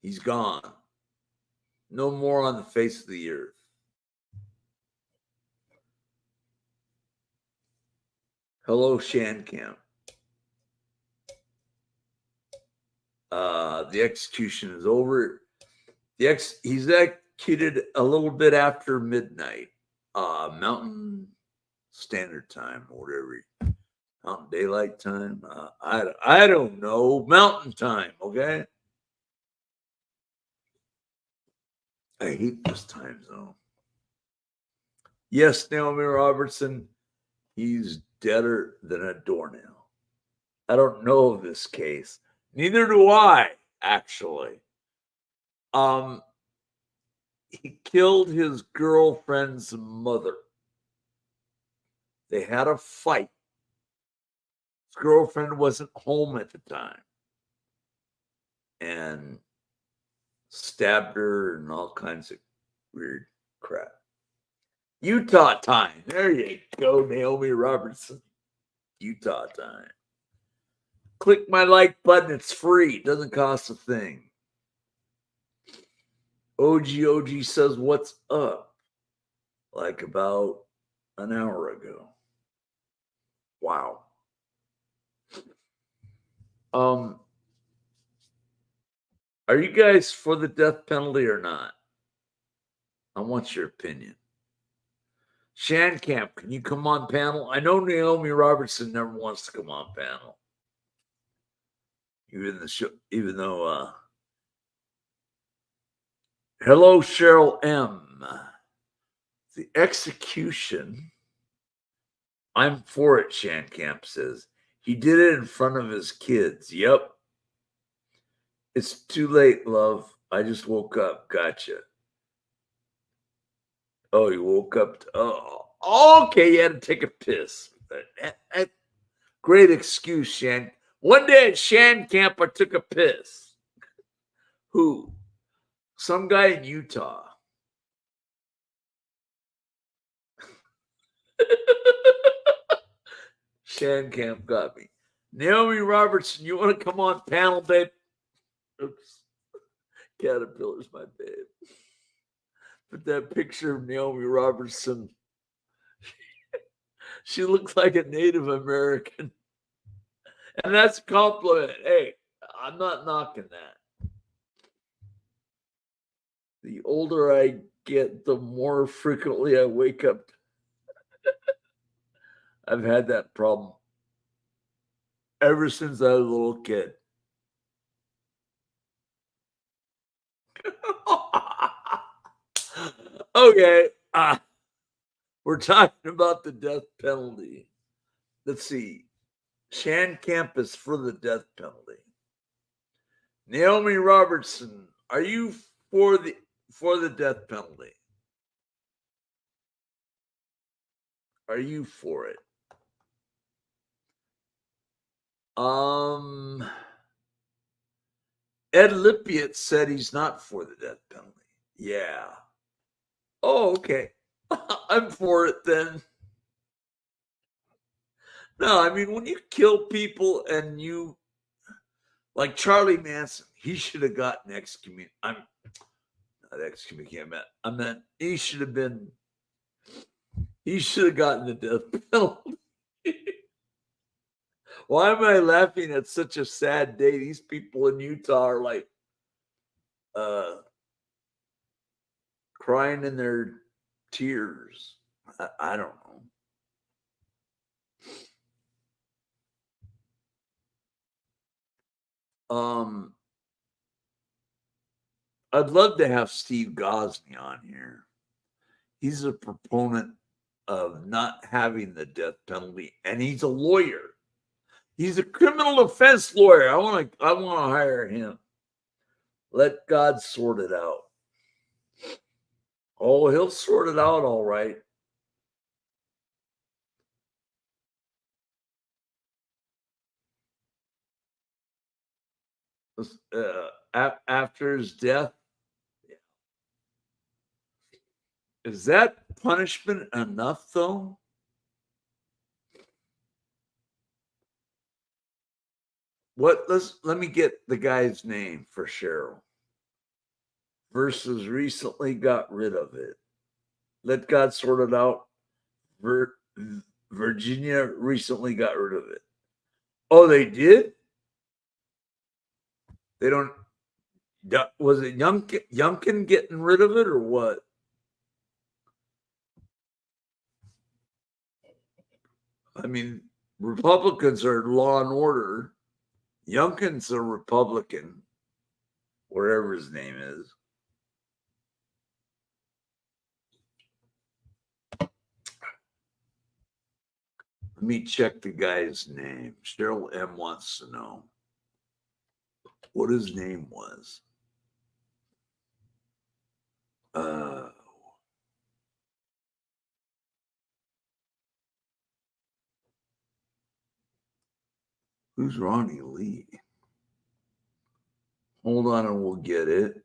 He's gone. No more on the face of the earth. Hello, Shan Camp. The execution is over. He's executed a little bit after midnight, Mountain Standard Time, or whatever. Mountain Daylight Time. I don't know. Mountain Time. Okay. I hate this time zone. Yes, Naomi Robertson. He's deader than a doornail. I don't know of this case. Neither do I, actually. He killed his girlfriend's mother. They had a fight. His girlfriend wasn't home at the time. And stabbed her and all kinds of weird crap. Utah time. There you go, Naomi Robertson. Utah time. Click my like button. It's free. It doesn't cost a thing. OG says, what's up? Like about an hour ago. Wow. Are you guys for the death penalty or not? I want your opinion. Shan Camp, can you come on panel? I know Naomi Robertson never wants to come on panel. Even though hello, Cheryl M. The execution. I'm for it, Shan Camp says. He did it in front of his kids. Yep. It's too late, love. I just woke up. Gotcha. Oh, you woke up. Okay, you had to take a piss. Great excuse, Shan. One day at Shan Camp, I took a piss. Who? Some guy in Utah. Shan Camp got me. Naomi Robertson, you want to come on panel, babe? Oops. Caterpillar's my babe. But that picture of Naomi Robertson, she looks like a Native American. And that's a compliment. Hey, I'm not knocking that. The older I get, the more frequently I wake up. I've had that problem ever since I was a little kid. Okay, we're talking about the death penalty. Let's see. Shan Camp is for the death penalty. Naomi Robertson, are you for the death penalty? Are you for it? Ed Lippiett said he's not for the death penalty. Yeah. Oh, okay. I'm for it then. No, I mean, when you kill people and you Like Charlie Manson, he should have gotten excommunicated. I'm not excommunicated. I meant he should have gotten the death penalty. Why am I laughing at such a sad day? These people in Utah are like crying in their tears. I don't know. I'd love to have Steve Gosney on here. He's a proponent of not having the death penalty, and he's a lawyer. He's a criminal defense lawyer. I want to hire him. Let God sort it out. Oh, he'll sort it out all right. After his death, is that punishment enough, though? Let me get the guy's name for Cheryl. Versus recently got rid of it. Let God sort it out. Virginia recently got rid of it. Oh, they did? They don't. Was it Youngkin getting rid of it or what? I mean, Republicans are law and order. Youngkin's a Republican, wherever his name is. Let me check the guy's name. Cheryl M. wants to know what his name was. Who's Ronnie Lee? Hold on and we'll get it.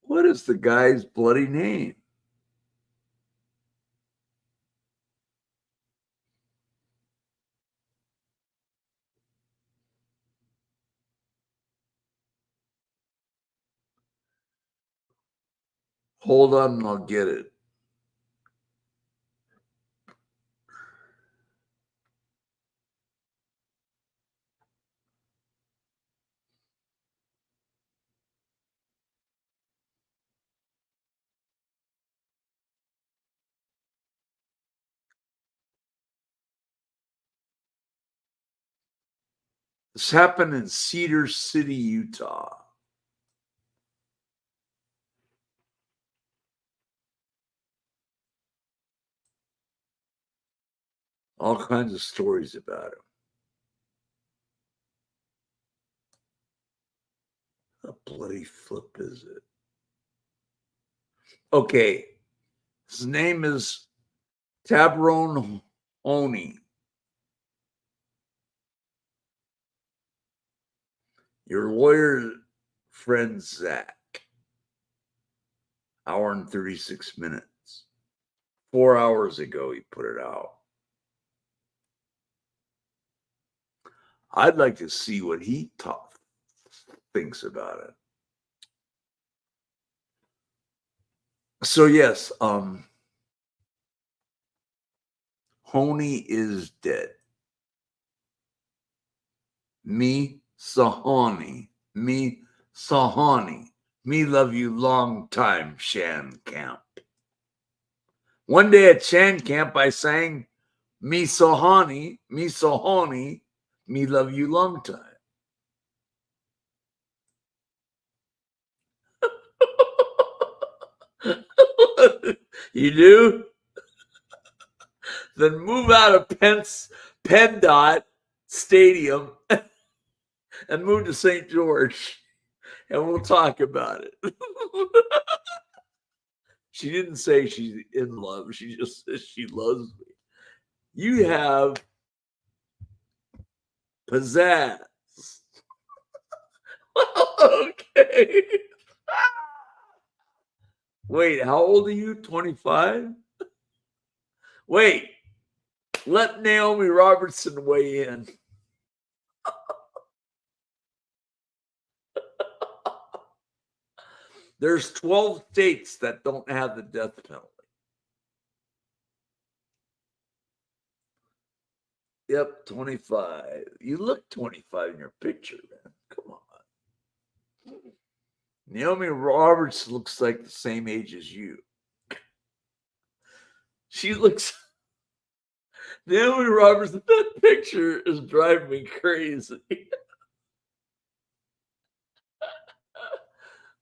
What is the guy's bloody name? Hold on and I'll get it. This happened in Cedar City, Utah. All kinds of stories about him. How bloody flip is it? Okay. His name is Tabarone Honey. Your lawyer friend, Zach. Hour and 36 minutes. 4 hours ago, he put it out. I'd like to see what he thinks about it. So yes, Honey is dead. Me Sahani. Me Sahani. Me love you long time, Shan Camp. One day at Shan Camp, I sang Me Sahani, me love you long time. You do? Then move out of PennDOT Stadium and move to St. George, and we'll talk about it. She didn't say she's in love. She just says she loves me. You have pizzazz. Okay. Wait, how old are you? 25? Wait, let Naomi Robertson weigh in. There's 12 states that don't have the death penalty. Yep, 25. You look 25 in your picture, man. Come on. Naomi Roberts looks like the same age as you. She looks... Naomi Roberts, that picture is driving me crazy.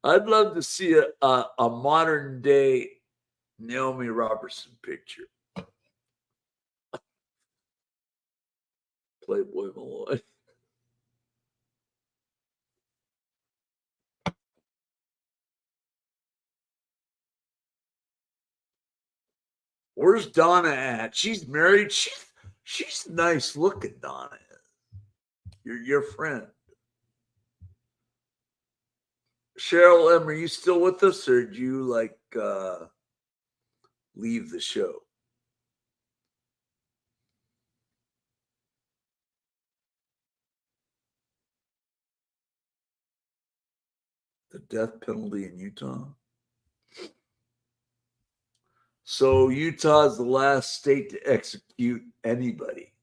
I'd love to see a modern day Naomi Robertson picture. Playboy Malloy. Where's Donna at? She's married. She's nice looking, Donna. Your friend. Cheryl M., are you still with us, or do you leave the show? The death penalty in Utah. So Utah is the last state to execute anybody.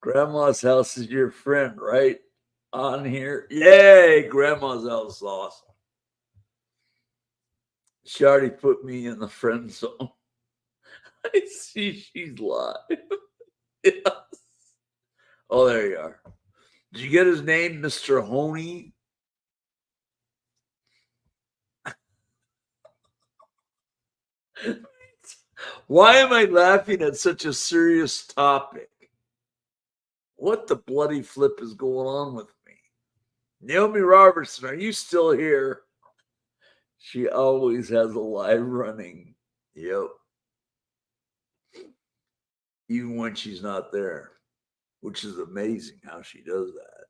Grandma's house is your friend, right? On here. Yay, Grandma's house is awesome. She already put me in the friend zone. I see she's live. Yes. Oh, there you are. Did you get his name, Mr. Honey? Why am I laughing at such a serious topic? What the bloody flip is going on with me? Naomi Robertson, are you still here? She always has a live running. Yep. Even when she's not there, which is amazing how she does that.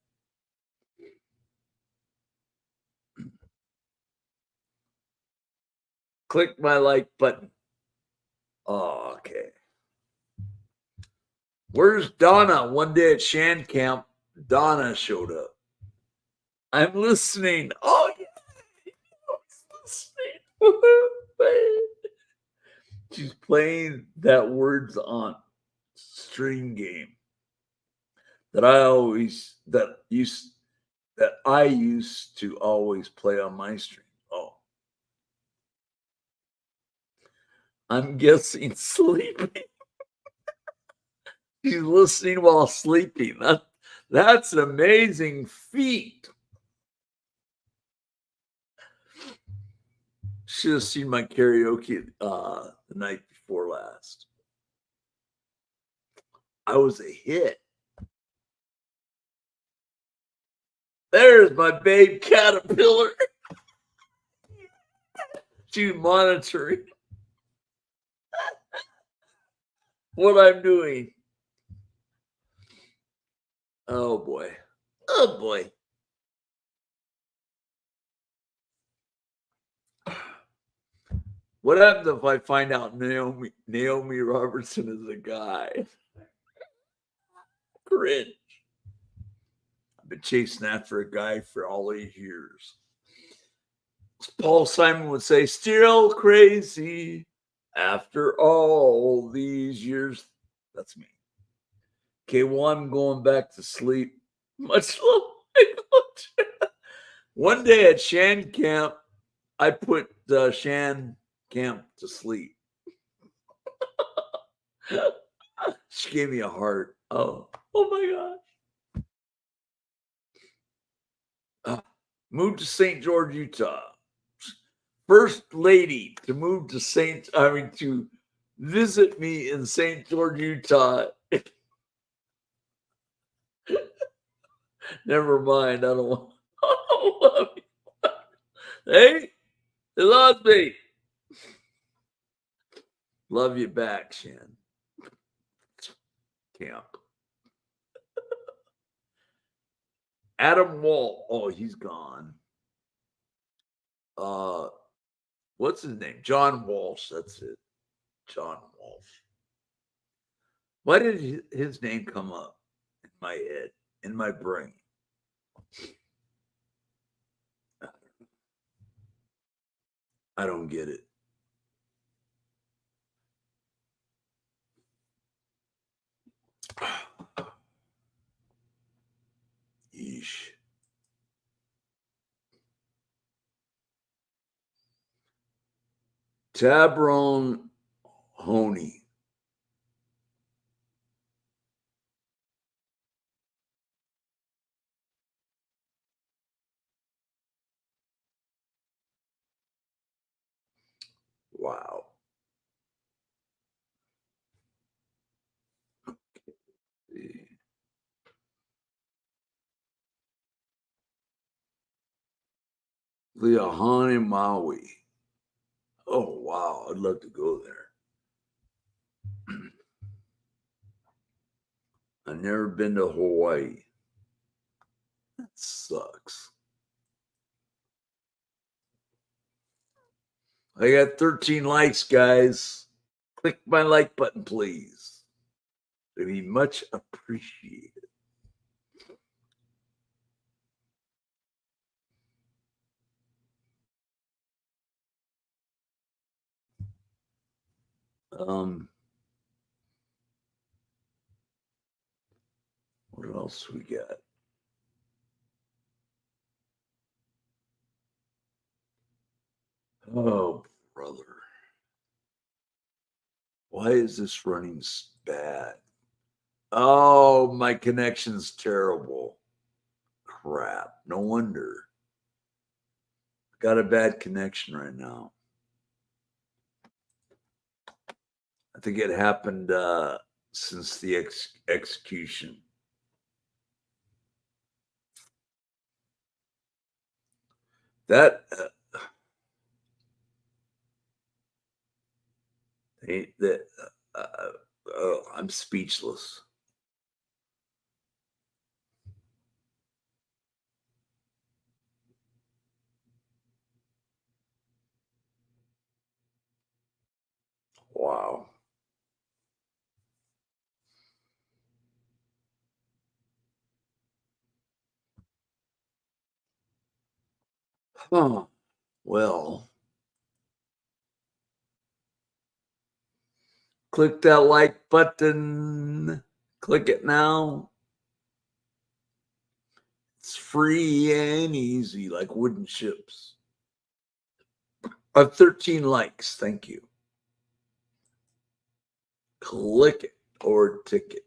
Click my like button. Oh, okay. Where's Donna? One day at Shan Camp, Donna showed up. I'm listening. Oh, yeah. I was listening. She's playing that Words On Stream game that I used to always play on my stream. Oh. I'm guessing sleeping. She's listening while sleeping. That's an amazing feat. Should have seen my karaoke the night before last. I was a hit. There's my babe caterpillar. She's monitoring what I'm doing. Oh boy. Oh boy. What happens if I find out Naomi Robertson is a guy? Cringe. I've been chasing after a guy for all these years. Paul Simon would say, still crazy after all these years. That's me. Okay, well, I'm going back to sleep. Much love. One day at Shan Camp, I put Shan Camp to sleep. She gave me a heart. Oh my gosh. Moved to St. George, Utah. First lady to move to to visit me in St. George, Utah. Never mind. I don't want. Hey, They lost me. Love you back, Shan. Camp. Adam Wall. Oh, he's gone. What's his name? John Walsh. That's it. John Walsh. Why did his name come up in my head, in my brain? I don't get it. Yeesh. Tyrone Honey. Wow. Okay. Leahani Maui. Oh, wow. I'd love to go there. I've never been to Hawaii. That sucks. I got 13 likes, guys. Click my like button, please. It'd be much appreciated. What else we got? Oh, brother. Why is this running bad? Oh, my connection's terrible. Crap. No wonder. Got a bad connection right now. I think it happened since the execution. That I'm speechless. Wow. Huh. Well, click that like button. Click it now. It's free and easy, like wooden ships. 13 likes. Thank you. Click it or ticket.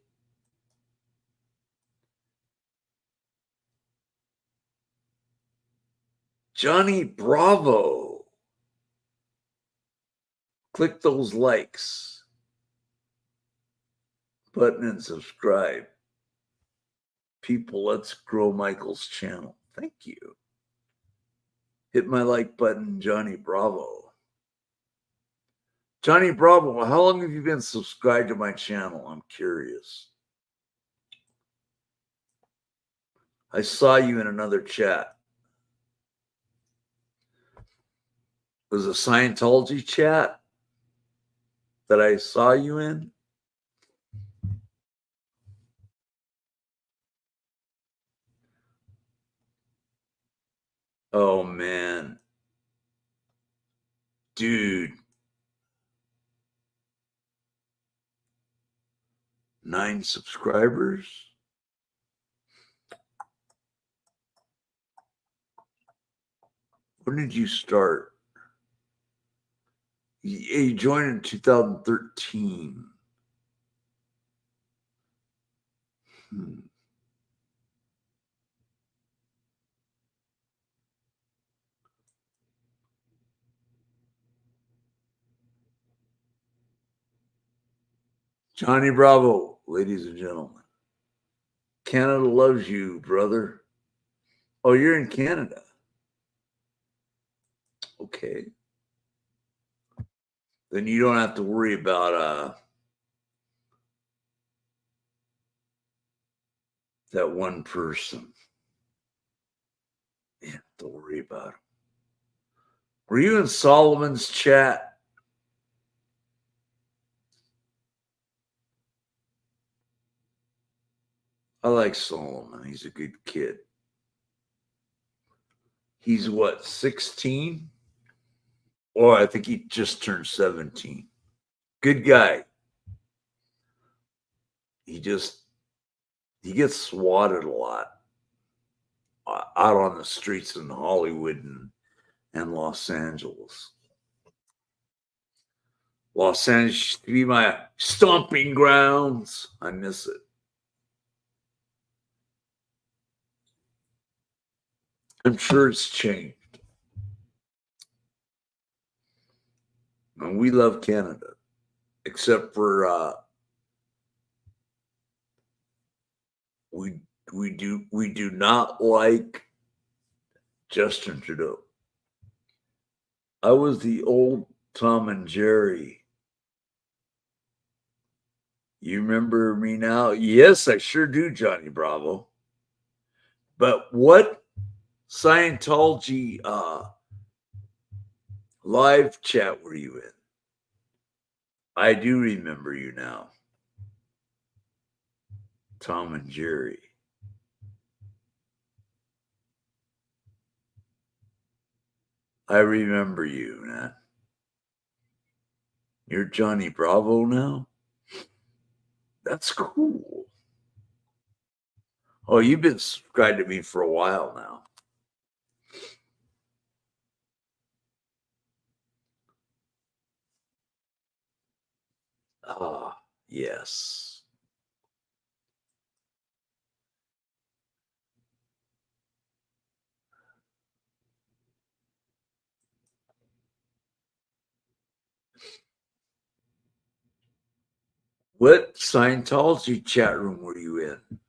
Johnny Bravo. Click those likes button and subscribe. People, let's grow Michael's channel. Thank you. Hit my like button, Johnny Bravo. Johnny Bravo, how long have you been subscribed to my channel? I'm curious. I saw you in another chat. It was a Scientology chat that I saw you in. Oh, man. Dude. 9 subscribers. When did you start? You joined in 2013. Johnny Bravo, ladies and gentlemen. Canada loves you, brother. Oh, you're in Canada. Okay. then you don't have to worry about that one person. You have to worry about him. Were you in Solomon's chat? I like Solomon. He's a good kid. He's what, 16? Or I think he just turned 17. Good guy. He gets swatted a lot out on the streets in Hollywood and Los Angeles. Los Angeles used to be my stomping grounds. I miss it. I'm sure it's changed. And we love Canada, except for we do not like Justin Trudeau. I was the old Tom and Jerry. You remember me now? Yes, I sure do, Johnny Bravo. But what Scientology live chat were you in? I do remember you now. Tom and Jerry. I remember you, man. You're Johnny Bravo now? That's cool. Oh, you've been subscribed to me for a while now. Ah, yes. What Scientology chat room were you in?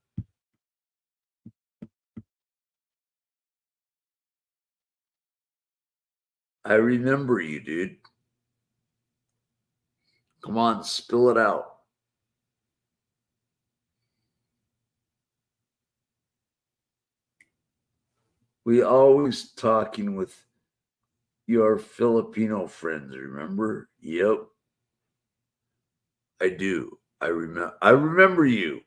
I remember you, dude. Come on, spill it out. We always talking with your Filipino friends, remember? Yep. I do. I remember you.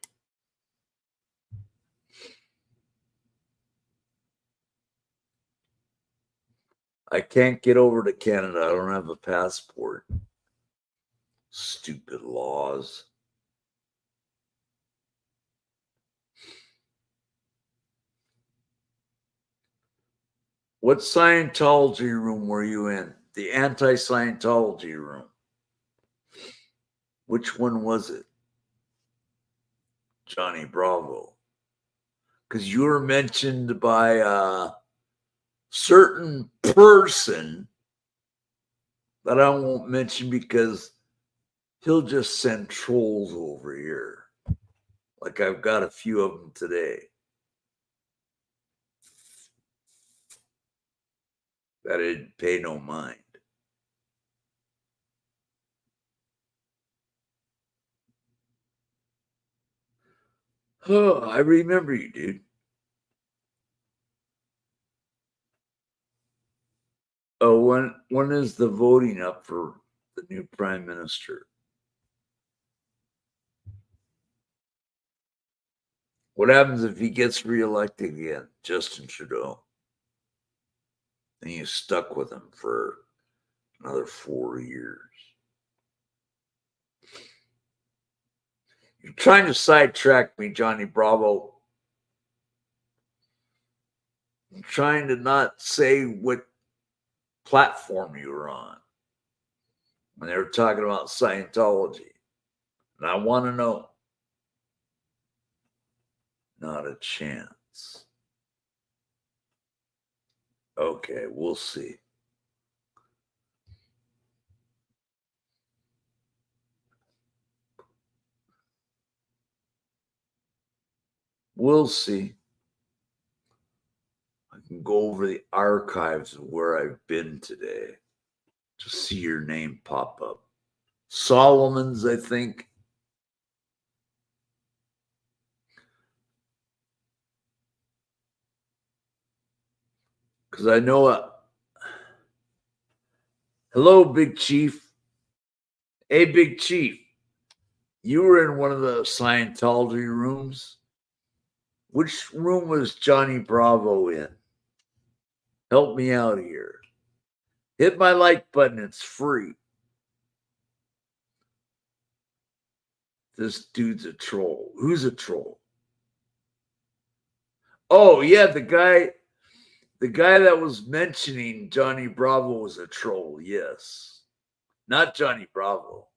I can't get over to Canada. I don't have a passport. Stupid laws. What Scientology room were you in? The anti-Scientology room. Which one was it? Johnny Bravo. Because you were mentioned by a certain person that I won't mention because he'll just send trolls over here. Like I've got a few of them today. That I didn't pay no mind. Oh, I remember you, dude. Oh, when is the voting up for the new prime minister? What happens if he gets reelected again, Justin Trudeau? And you're stuck with him for another 4 years. You're trying to sidetrack me, Johnny Bravo. I'm trying to not say what platform you were on when they were talking about Scientology. And I want to know. Not a chance. Okay, we'll see. We'll see. I can go over the archives of where I've been today to see your name pop up. Solomon's, I think. Because I know hello, Big Chief. Hey, Big Chief. You were in one of the Scientology rooms. Which room was Johnny Bravo in? Help me out here. Hit my like button. It's free. This dude's a troll. Who's a troll? Oh, yeah, the guy that was mentioning Johnny Bravo was a troll. Yes. Not Johnny Bravo.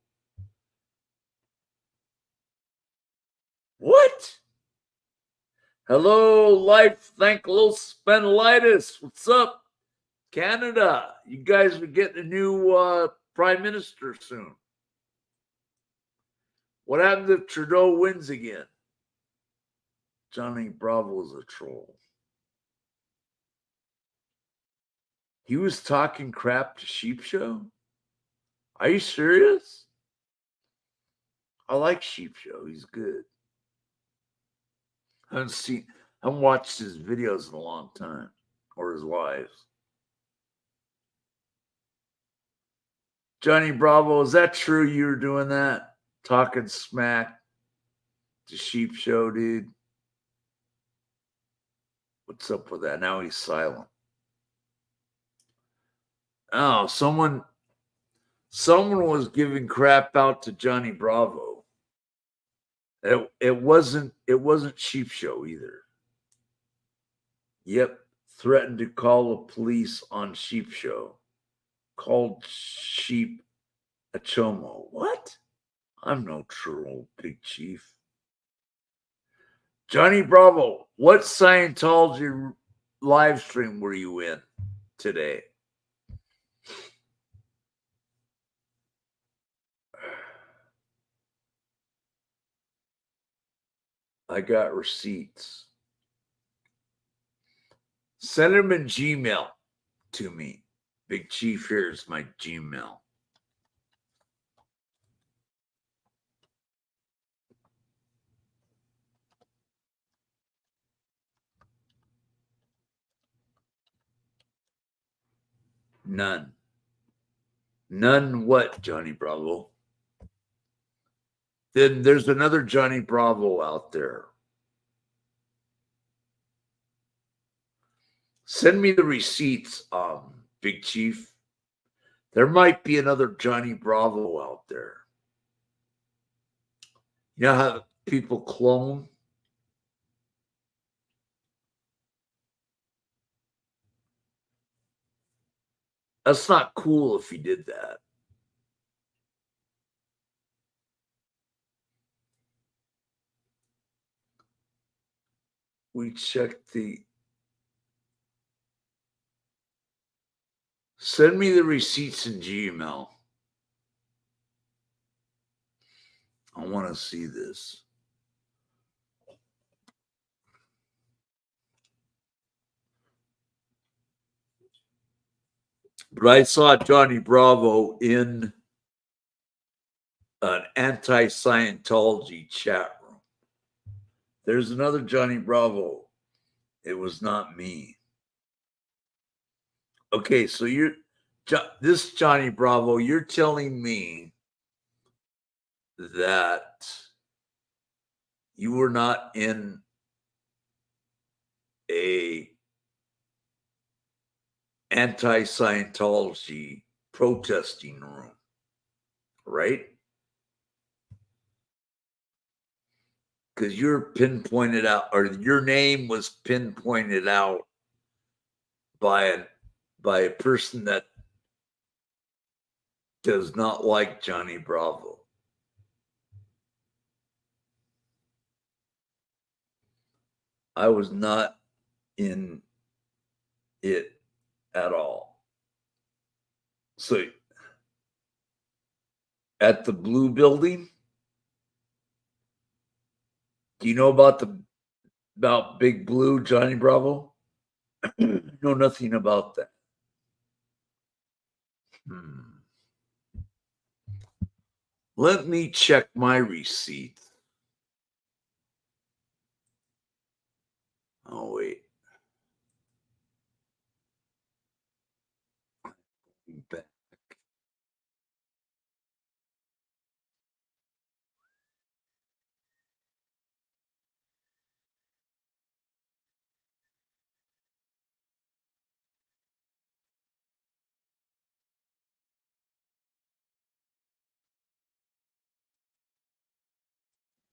What? Hello, Life Thankless Spenolitis. What's up, Canada? You guys are getting a new prime minister soon. What happens if Trudeau wins again? Johnny Bravo is a troll. He was talking crap to Sheep Show? Are you serious? I like Sheep Show. He's good. I haven't watched his videos in a long time, or his lives. Johnny Bravo, is that true you were doing that? Talking smack to Sheep Show, dude? What's up with that? Now he's silent. Oh, someone was giving crap out to Johnny Bravo. It wasn't Sheep Show either. Yep, threatened to call the police on Sheep Show. Called Sheep a chomo. What? I'm no troll, Big Chief. Johnny Bravo, what Scientology live stream were you in today? I got receipts. Send them in Gmail to me. Big Chief, here's my Gmail. None. None what, Johnny Bravo? Then there's another Johnny Bravo out there. Send me the receipts, Big Chief. There might be another Johnny Bravo out there. You know how people clone? That's not cool if he did that. We checked the... Send me the receipts in Gmail. I want to see this. But I saw Johnny Bravo in an anti-Scientology chat room. There's another Johnny Bravo. It was not me. Okay, so this Johnny Bravo, you're telling me that you were not in a anti-Scientology protesting room, right? Because you're pinpointed out, or your name was pinpointed out by a person that does not like Johnny Bravo. I was not in it at all. So at the Blue Building, do you know about Big Blue, Johnny Bravo? Know nothing about that. Let me check my receipt. Oh, wait. Back.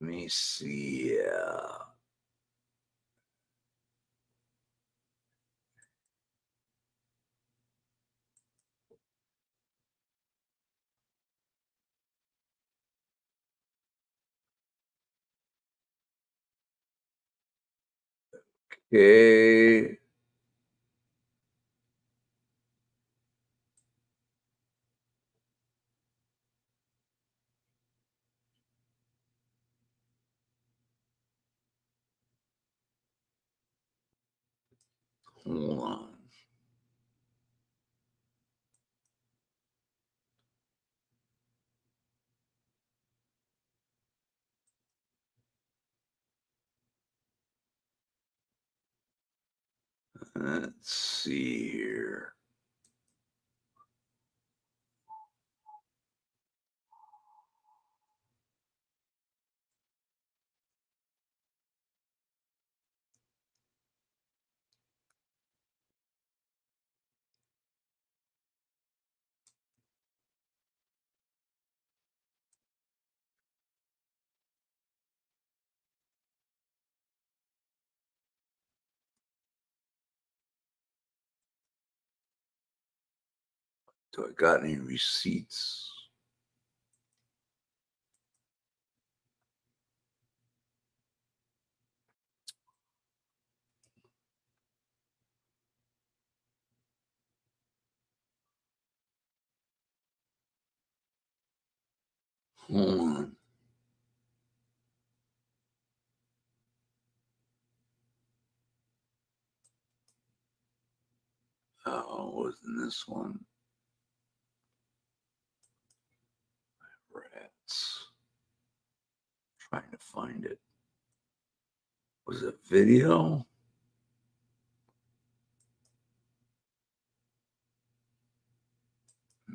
Let me see. Okay. Hold on. Let's see here. Do I got any receipts? Hold on. Oh, wasn't this one? Rats. Trying to find it. Was it video?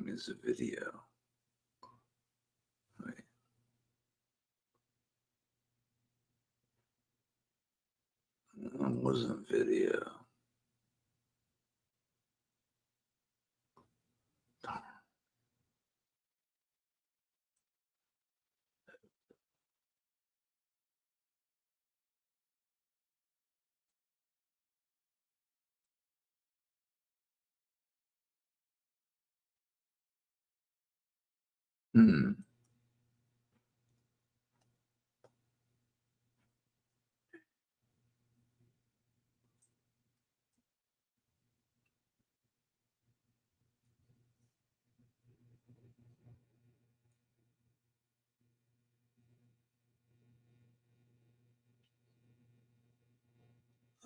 Is a video. Wait. That wasn't video. Hmm.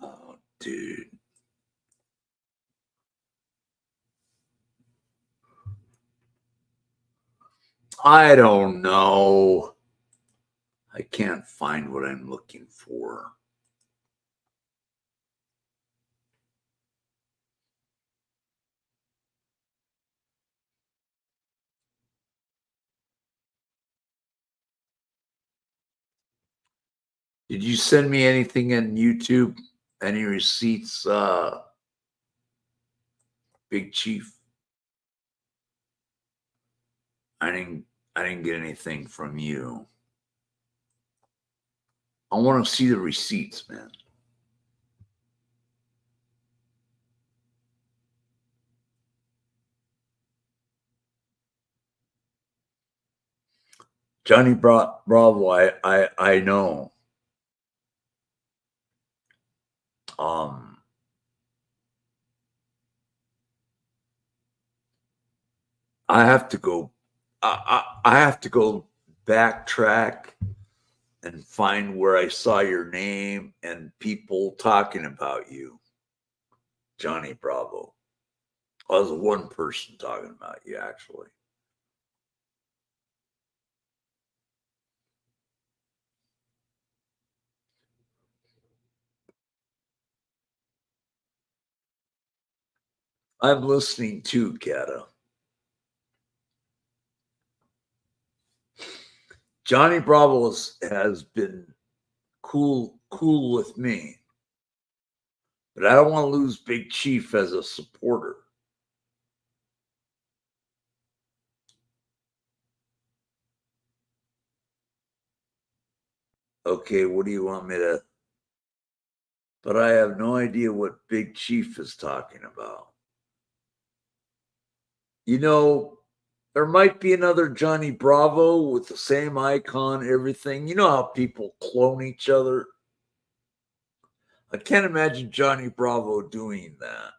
Oh, dude. I don't know. I can't find what I'm looking for. Did you send me anything in YouTube? Any receipts, Big Chief? I didn't get anything from you. I want to see the receipts, man. Johnny Bravo, I know. I have to go. I have to go backtrack and find where I saw your name and people talking about you, Johnny Bravo. I was one person talking about you, actually. I'm listening too, Cata. Johnny Bravo has been cool with me, but I don't want to lose Big Chief as a supporter. Okay, what do you want me to? But I have no idea what Big Chief is talking about. You know, there might be another Johnny Bravo with the same icon, everything. You know how people clone each other? I can't imagine Johnny Bravo doing that.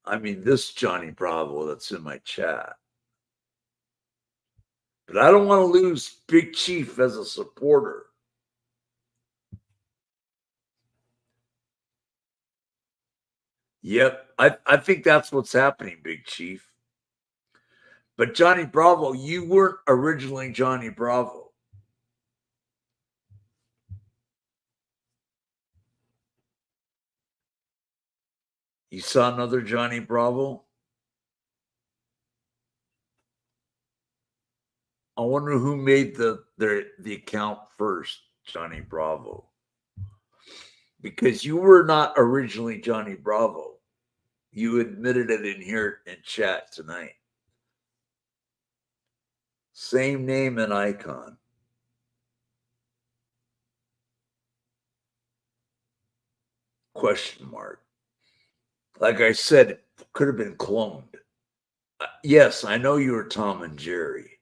I mean, this Johnny Bravo that's in my chat. But I don't want to lose Big Chief as a supporter. Yep, I think that's what's happening, Big Chief. But Johnny Bravo, you weren't originally Johnny Bravo. You saw another Johnny Bravo? I wonder who made the account first, Johnny Bravo. Because you were not originally Johnny Bravo. You admitted it in here in chat tonight. Same name and icon. Question mark. Like I said, it could have been cloned. Yes, I know you were Tom and Jerry.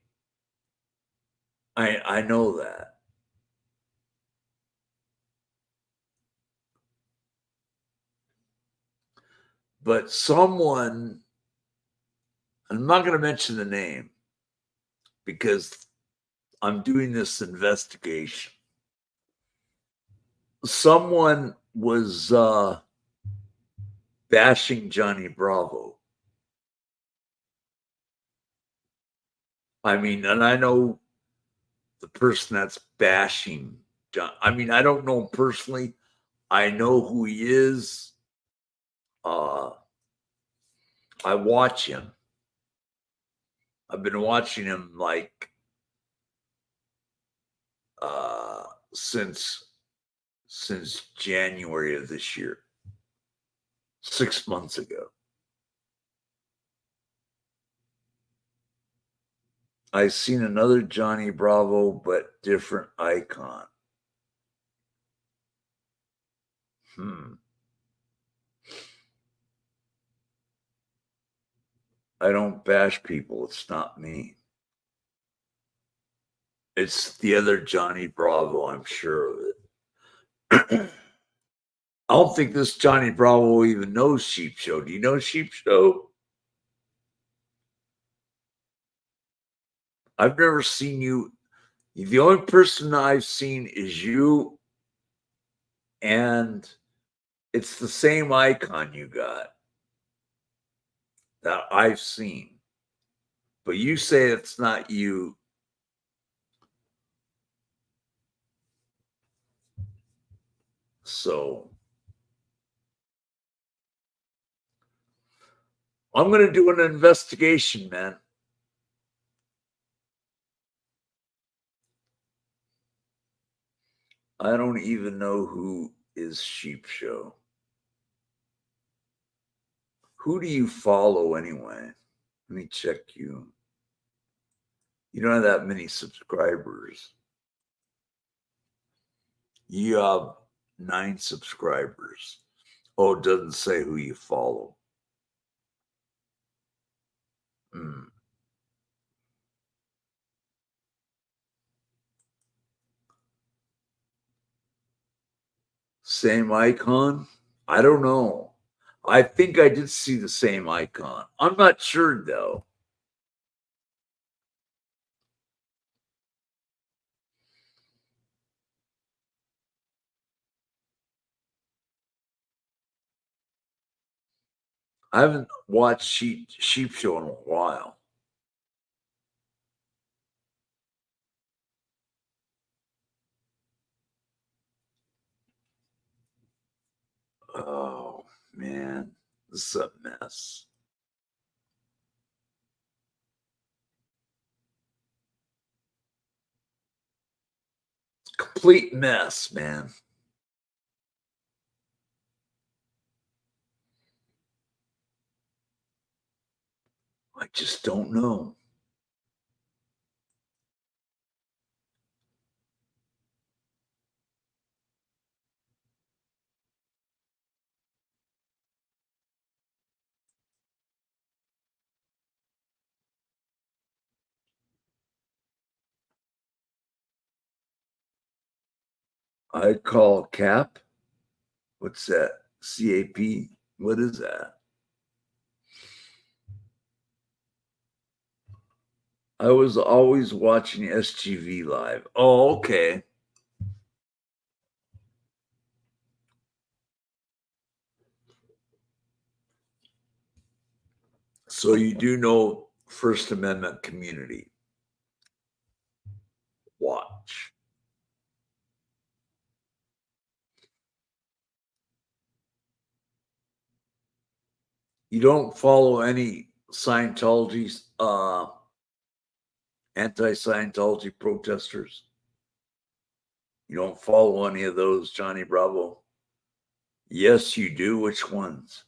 I know that. But someone, I'm not going to mention the name because I'm doing this investigation. Someone was bashing Johnny Bravo. I mean, and I know the person that's bashing John. I mean, I don't know him personally. I know who he is. I watch him. I've been watching him like since January of this year, 6 months ago. I seen another Johnny Bravo, but different icon. I don't bash people. It's not me. It's the other Johnny Bravo, I'm sure of it. I don't think this Johnny Bravo even knows Sheep Show. Do you know Sheep Show? I've never seen you. The only person I've seen is you, and it's the same icon you got that I've seen. But you say it's not you. So I'm going to do an investigation, man. I don't even know who is Sheep Show. Who do you follow anyway? Let me check you. You don't have that many subscribers. You have 9 subscribers. Oh, it doesn't say who you follow. Same icon? I don't know. I think I did see the same icon. I'm not sure, though. I haven't watched Sheep Show in a while. Man, this is a mess. Complete mess, man. I just don't know. I call CAP. What's that? CAP? What is that? I was always watching SGV live. Oh, okay. So you do know First Amendment community. Watch. You don't follow any Scientology, anti-Scientology protesters? You don't follow any of those, Johnny Bravo? Yes, you do. Which ones?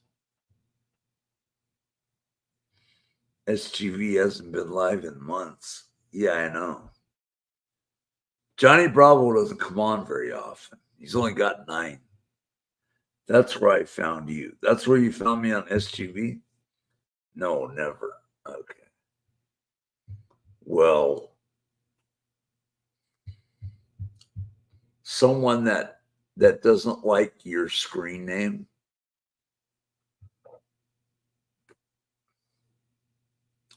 SGV hasn't been live in months. Yeah, I know. Johnny Bravo doesn't come on very often. He's only got 9. That's where I found you. That's where you found me on SGV? No, never. Okay. Well, someone that doesn't like your screen name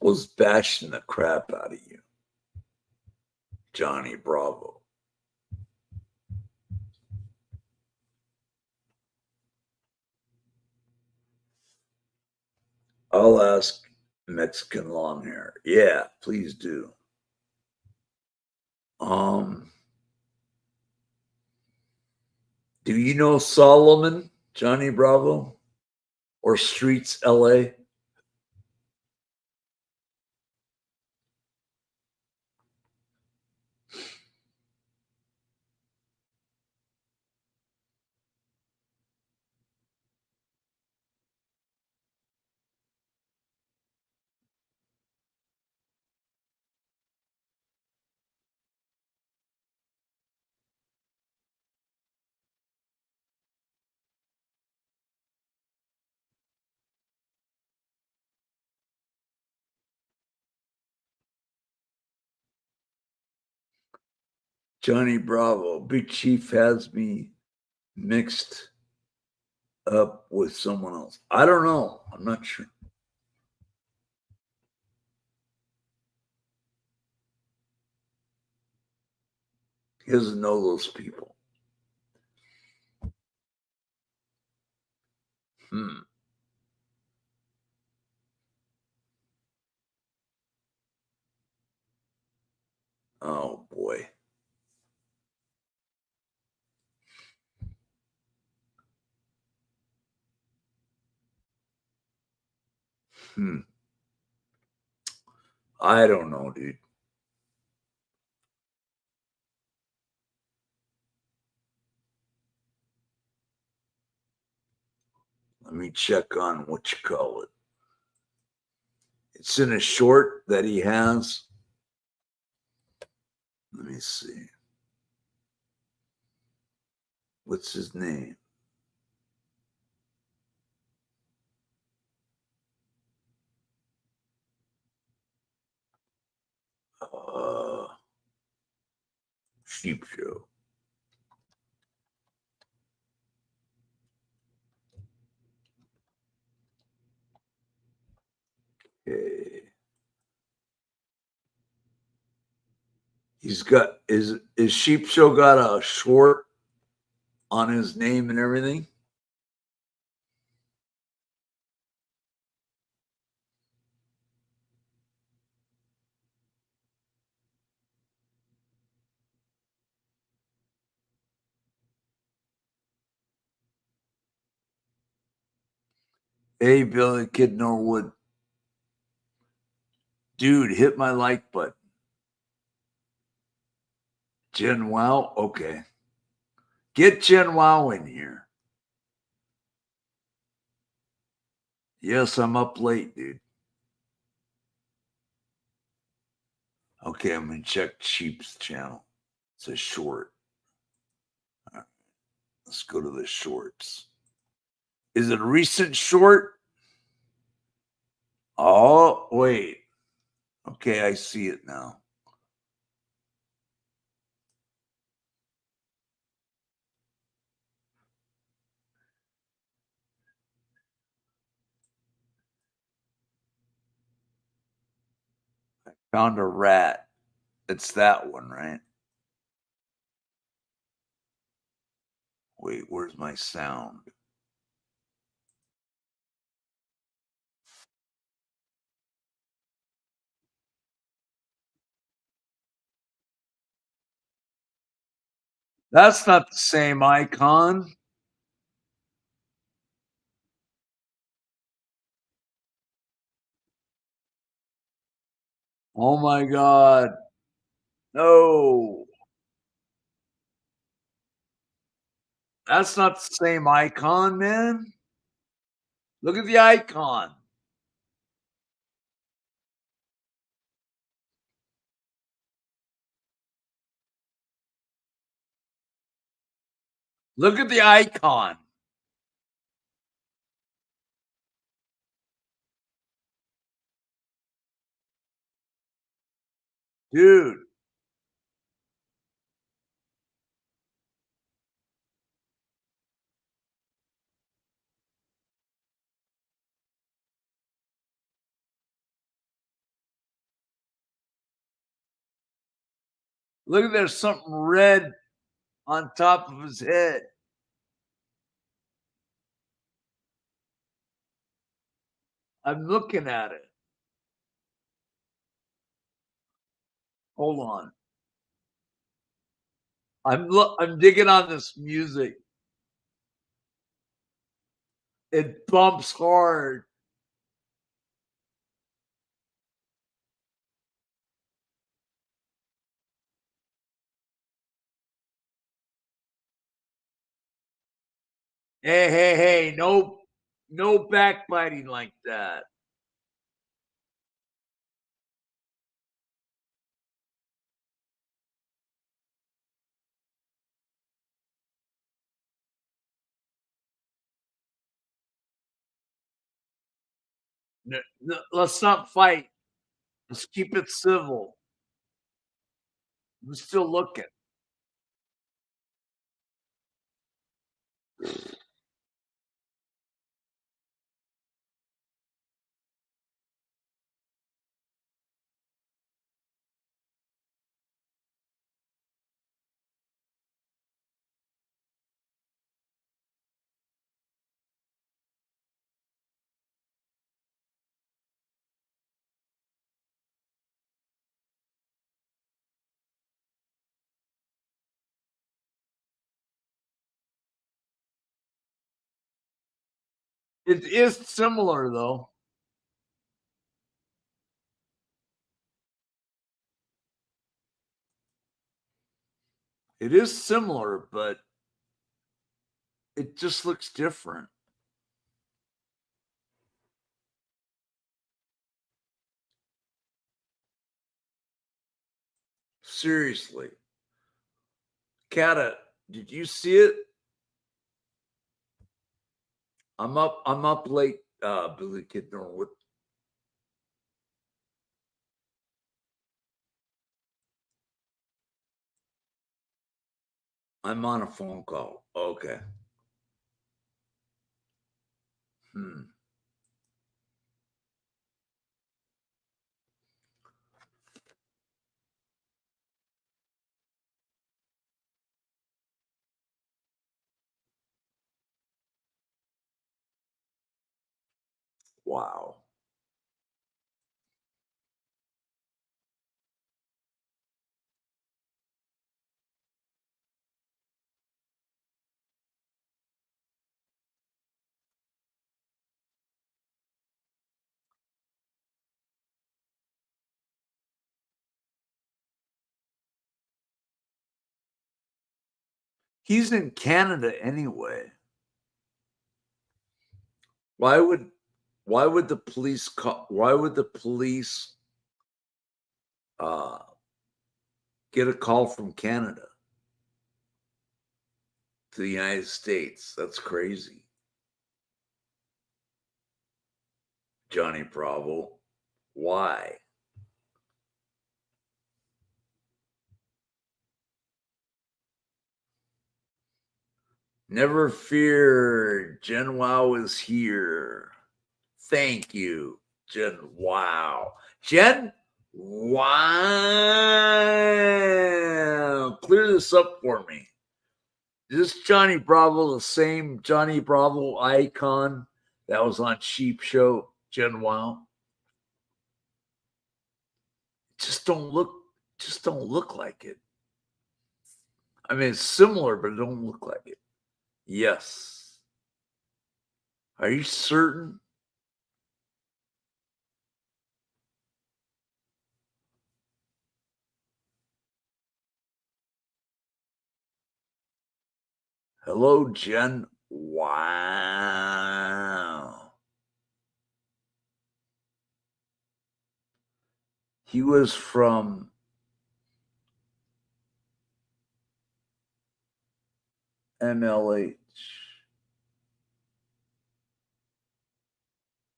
was bashing the crap out of you, Johnny Bravo. I'll ask Mexican long hair. Yeah, please do. Do you know Solomon, Johnny Bravo, or Streets LA? Johnny Bravo, Big Chief has me mixed up with someone else. I don't know. I'm not sure. He doesn't know those people. Oh, boy. I don't know, dude. Let me check on what you call it. It's in a short that he has. Let me see. What's his name? Sheep Show. Okay. He's got is Sheep Show got a short on his name and everything? Hey, Billy Kid Norwood. Dude, hit my like button. Jen Wow? Okay. Get Jen Wow in here. Yes, I'm up late, dude. Okay, I'm going to check Cheap's channel. It's a short. All right, let's go to the shorts. Is it a recent short? Oh, wait. Okay, I see it now. I found a rat. It's that one, right? Wait, where's my sound? That's not the same icon. Oh my God. No. That's not the same icon, man. Look at the icon. Look at the icon. Dude. Look at there's something red on top of his head. I'm looking at it. Hold on. I'm digging on this music. It bumps hard. Hey, no backbiting like that. No, let's not fight. Let's keep it civil. I'm still looking. It is similar though. It is similar, but it just looks different. Seriously. Kata, did you see it? I'm up late, Billy Kid Norwood. I'm on a phone call. Okay. Wow. He's in Canada anyway. Why would the police get a call from Canada to the United States? That's crazy. Johnny Bravo, why? Never fear, Jen Wow is here. Thank you, Jen Wow. Jen Wow. Clear this up for me. Is this Johnny Bravo the same Johnny Bravo icon that was on Sheep Show, Jen Wow? Just don't look like it. I mean, it's similar, but it don't look like it. Yes. Are you certain? Hello, Jen. Wow. He was from MLH.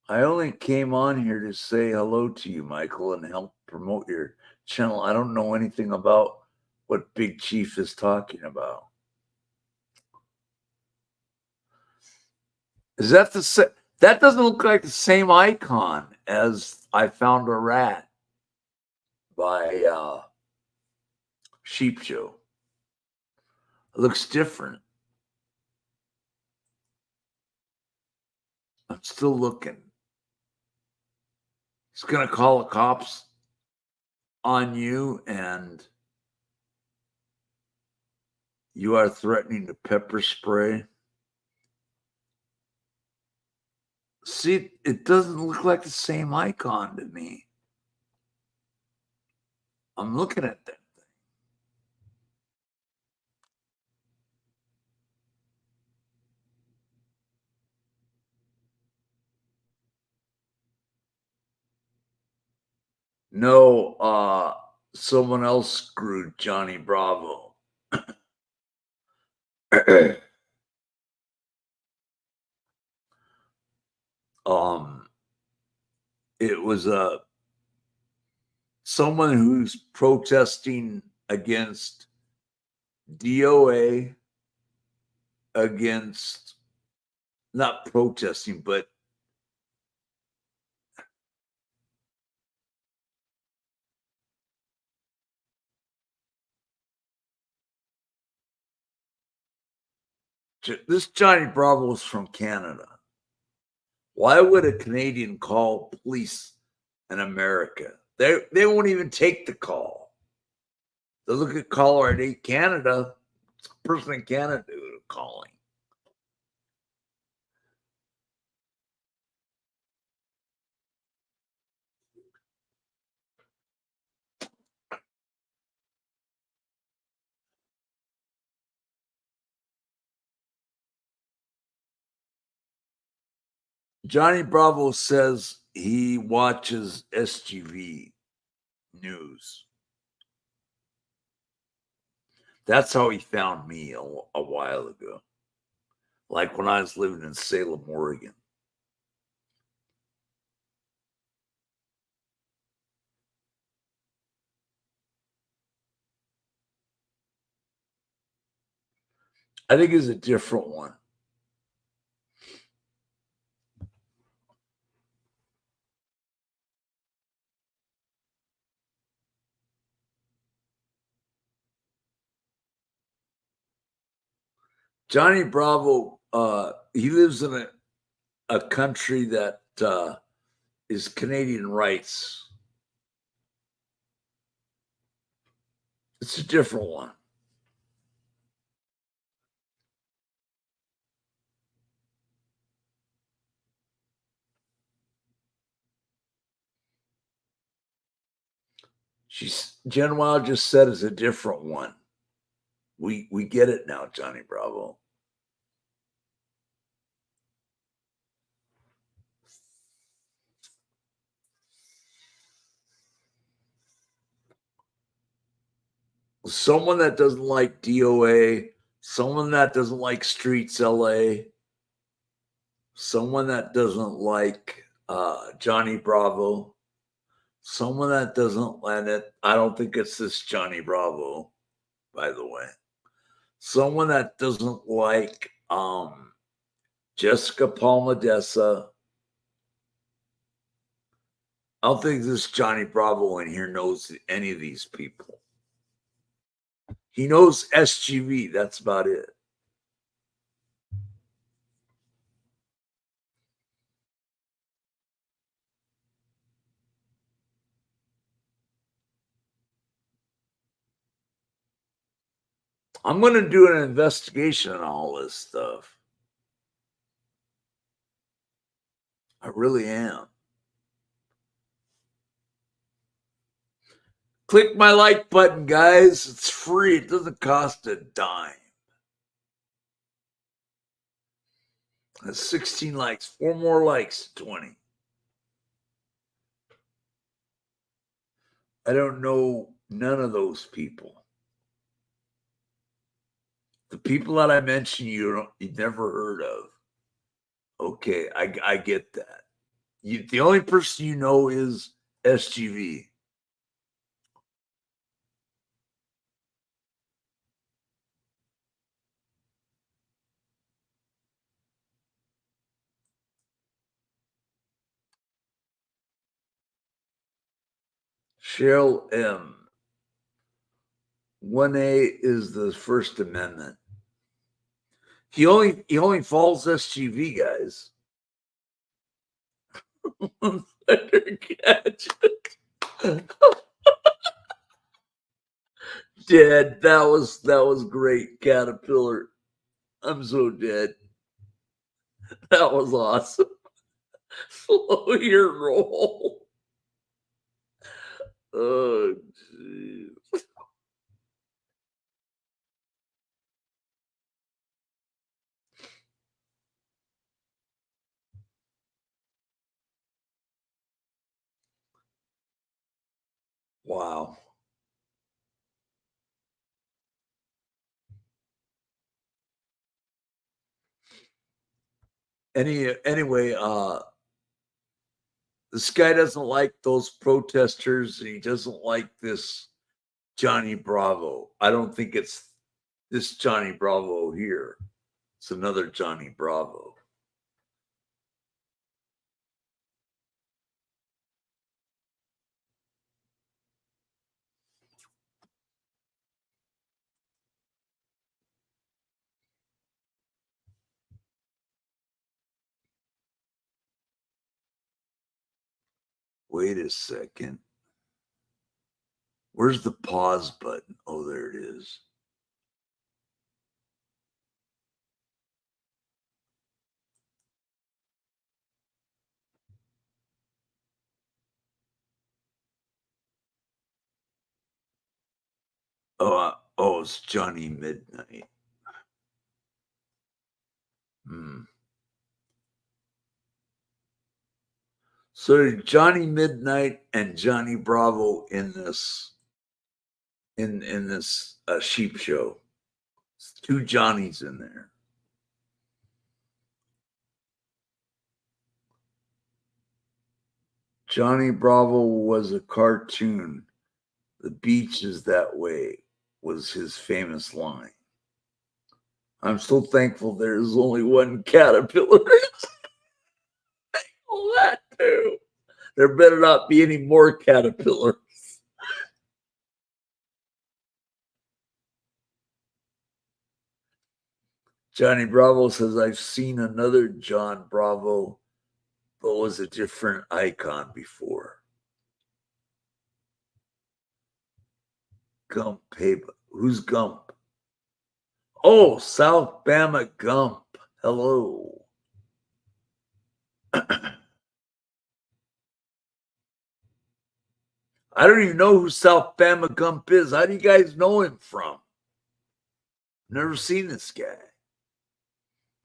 I only came on here to say hello to you, Michael, and help promote your channel. I don't know anything about what Big Chief is talking about. Is that the same? That doesn't look like the same icon as I Found a Rat by Sheep Show. It looks different. I'm still looking. He's going to call the cops on you, and you are threatening to pepper spray. See, it doesn't look like the same icon to me. I'm looking at that thing. No, someone else screwed Johnny Bravo. It was someone who's protesting against DOA, against, not protesting, but this Johnny Bravo is from Canada. Why would a Canadian call police in America? They won't even take the call. They look at caller ID Canada. It's a person in Canada calling. Johnny Bravo says he watches SGV news. That's how he found me a while ago. Like when I was living in Salem, Oregon. I think it's a different one. Johnny Bravo, he lives in a country that is Canadian rights. It's a different one. Jen Wild just said it's a different one. We get it now, Johnny Bravo. Someone that doesn't like DOA, someone that doesn't like Streets LA, someone that doesn't like Johnny Bravo, someone that doesn't let it. I don't think it's this Johnny Bravo, by the way. Someone that doesn't like Jessica Palmadessa. I don't think this Johnny Bravo in here knows any of these people. He knows SGV. That's about it. I'm going to do an investigation on all this stuff. I really am. Click my like button, guys. It's free. It doesn't cost a dime. That's 16 likes. 4 more likes, 20. I don't know none of those people. The people that I mentioned you never heard of. Okay, I get that. The only person you know is SGV. Cheryl M. 1A is the First Amendment. He only follows SGV, guys. Dead. That was great, Caterpillar. I'm so dead. That was awesome. Slow your roll. Oh, geez. Wow. Anyway, this guy doesn't like those protesters. He doesn't like this Johnny Bravo. I don't think it's this Johnny Bravo here. It's another Johnny Bravo. Wait a second. Where's the pause button? Oh, there it is. Oh, it's Johnny Midnight. So Johnny Midnight and Johnny Bravo in this sheep show. It's 2 Johnnies in there. Johnny Bravo was a cartoon. The beach is that way was his famous line. I'm so thankful there's only one Caterpillar. Thankful that too. There better not be any more Caterpillars. Johnny Bravo says, I've seen another John Bravo, but was a different icon before. Gump, hey, who's Gump? Oh, South Bama Gump. Hello. I don't even know who South Bama Gump is. How do you guys know him from? Never seen this guy.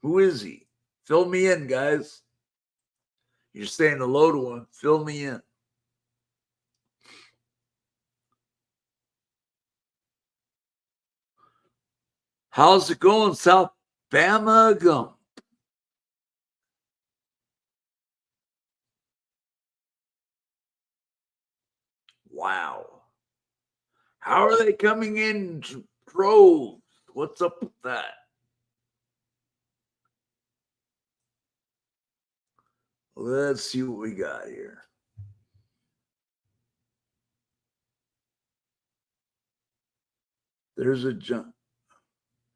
Who is he? Fill me in, guys. You're saying hello to him. Fill me in. How's it going, South Bama Gump? Wow. How are they coming in droves? What's up with that? Let's see what we got here. There's a jump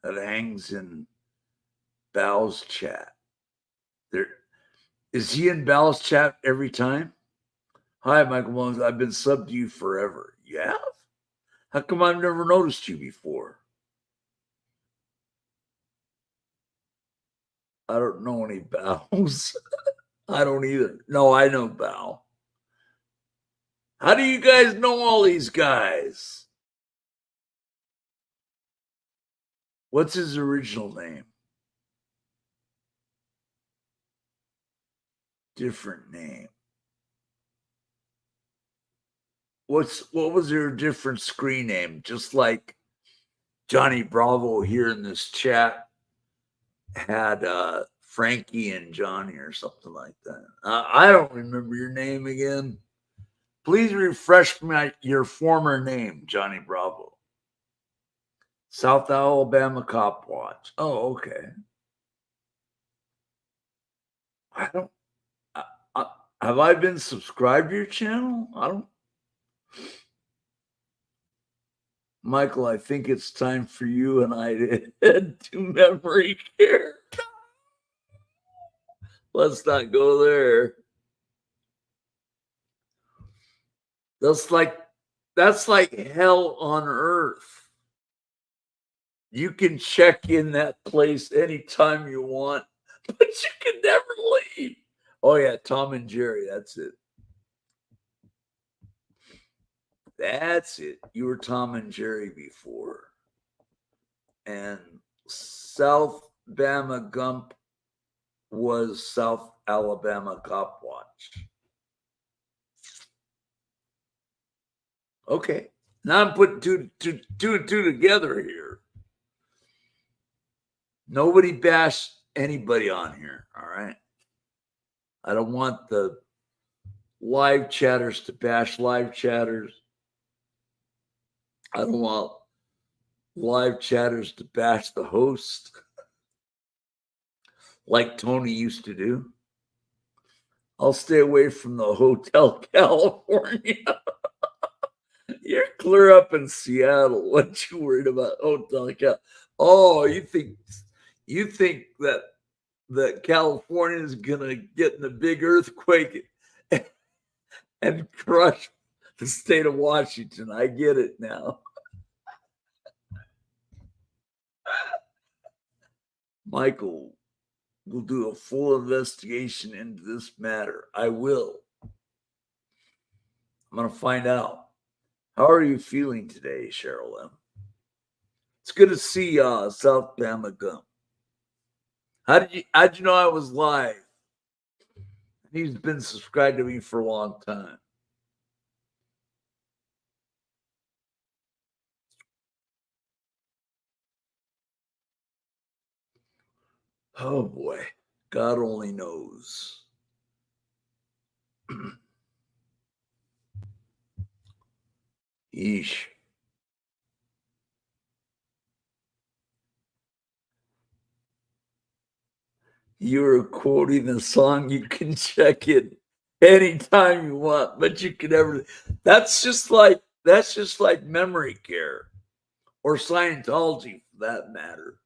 that hangs in Bal's chat. There is he in Bal's chat every time? Hi, Michael Mullins. I've been subbed to you forever. You have? How come I've never noticed you before? I don't know any Bals. I don't either. No, I know Bal. How do you guys know all these guys? What's his original name? Different name. What was their different screen name? Just like Johnny Bravo here in this chat had Frankie and Johnny or something like that. I don't remember your name again. Please refresh your former name, Johnny Bravo. South Alabama Cop Watch. Oh, okay. I don't. Have I been subscribed to your channel? I don't. Michael, I think it's time for you and I to head to memory care. Let's not go there. That's like hell on earth. You can check in that place anytime you want, but you can never leave. Oh yeah, Tom and Jerry, that's it. That's it. You were Tom and Jerry before. And South Bama Gump was South Alabama Cop Watch. Okay. Now I'm putting two and two together here. Nobody bash anybody on here, all right? I don't want the live chatters to bash live chatters. I don't want live chatters to bash the host like Tony used to do. I'll stay away from the Hotel California. You're clear up in Seattle. What you worried about Hotel Cal? Oh, you think that California is gonna get in a big earthquake and crush the state of Washington? I get it now. Michael will do a full investigation into this matter. I will. I'm going to find out. How are you feeling today, Cheryl M? It's good to see South Bama Gump. How'd you know I was live? He's been subscribed to me for a long time. Oh boy, God only knows. Yeesh. You were quoting a song. You can check it anytime you want, but you can never. That's just like memory care or Scientology for that matter.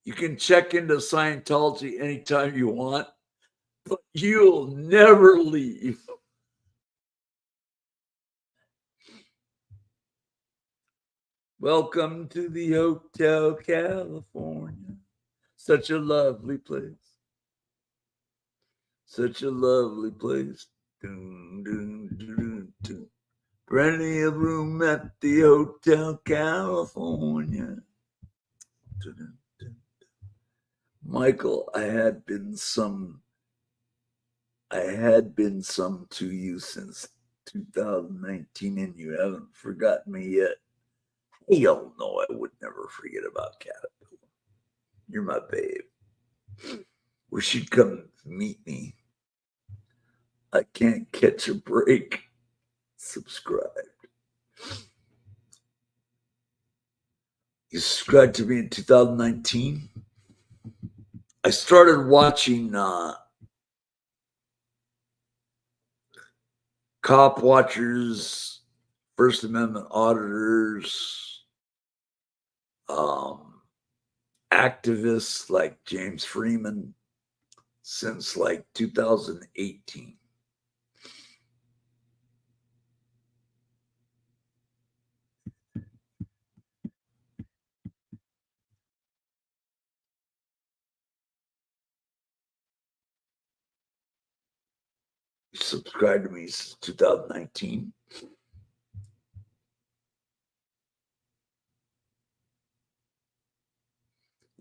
You can check into Scientology anytime you want, but you'll never leave. Welcome to the Hotel California. Such a lovely place. Such a lovely place. Dun, dun, dun, dun. Plenty of room at the Hotel California. Michael, I had been some to you since 2019, and you haven't forgotten me yet. Hell no, I would never forget about Caterpillar. You're my babe. Wish you'd come meet me. I can't catch a break. Subscribe. You subscribed to me in 2019. I started watching cop watchers, First Amendment auditors, activists like James Freeman since like 2018. Subscribed to me since 2019.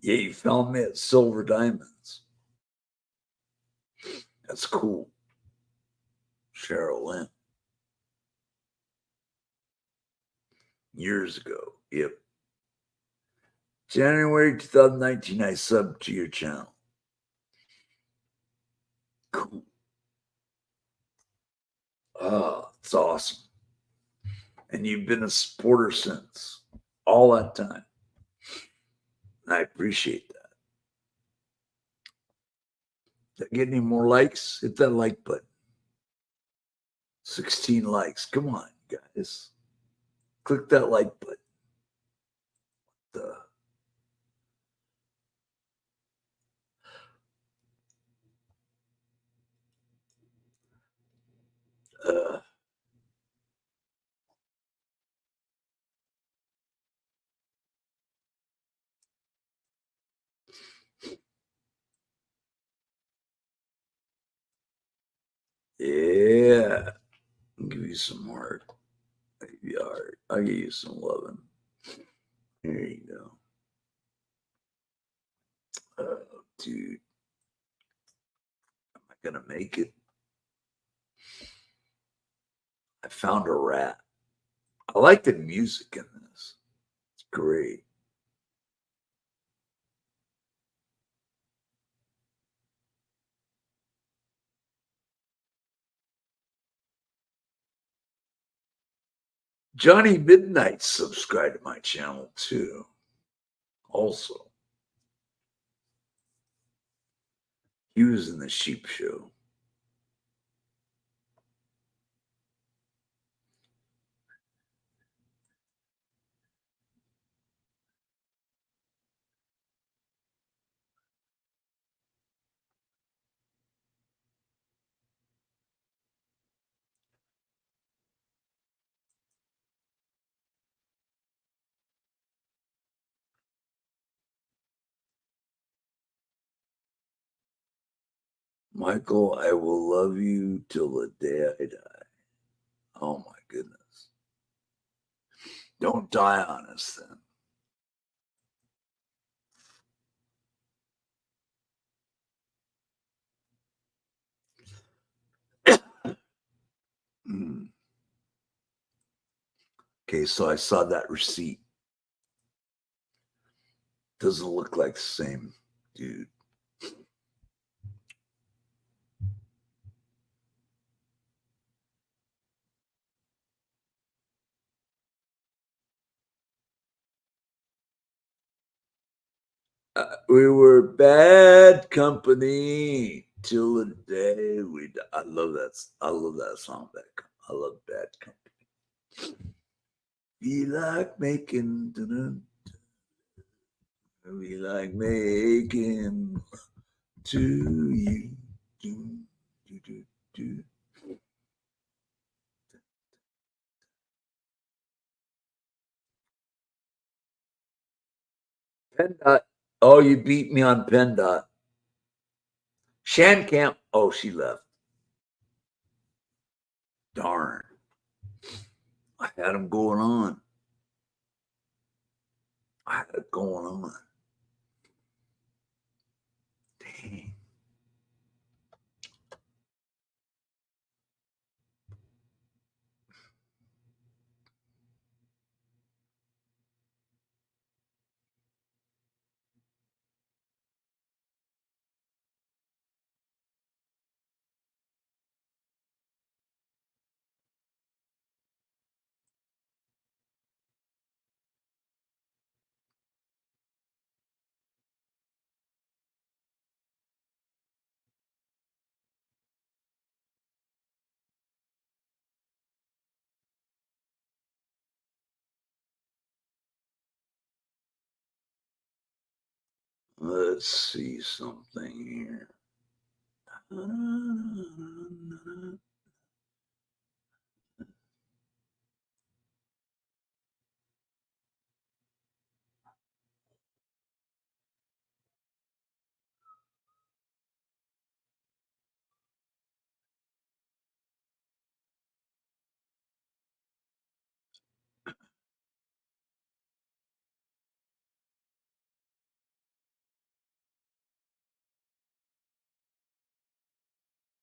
Yeah, you found me at Silver Diamonds. That's cool. Cheryl Lynn. Years ago. Yep. January 2019, I subbed to your channel. Cool. Oh, it's awesome. And you've been a supporter since all that time. I appreciate that. Did I get any more likes? Hit that like button. 16 likes. Come on, guys. Click that like button. Yeah. I'll give you some heart. I'll give you heart. I'll give you some loving. There you go. Dude. Am I going to make it? I found a rat. I like the music in this. It's great. Johnny Midnight subscribed to my channel too. Also, he was in the Sheep Show. Michael, I will love you till the day I die. Oh my goodness. Don't die on us then. Okay, so I saw that receipt. Doesn't look like the same dude. We were bad company till the day we die. I love that song. I love Bad Company. We like making. We like making to you. Do, do, do, do. PennDOT. Oh, you beat me on PennDOT. Shankamp. Oh, she left. Darn. I had them going on. I had it going on. Dang. Let's see something here.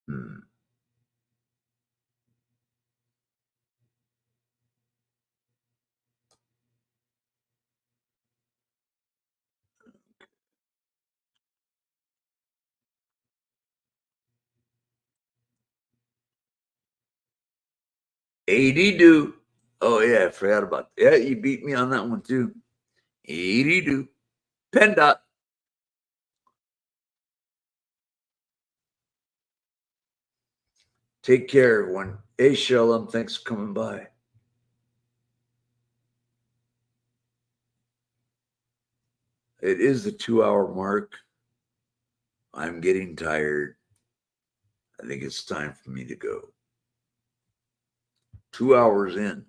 Hmm. AD do. Oh yeah, I forgot about that. Yeah, you beat me on that one too. 80 do. PennDOT. Take care, everyone. Hey, Shalom, thanks for coming by. It is the 2-hour mark. I'm getting tired. I think it's time for me to go. 2 hours in.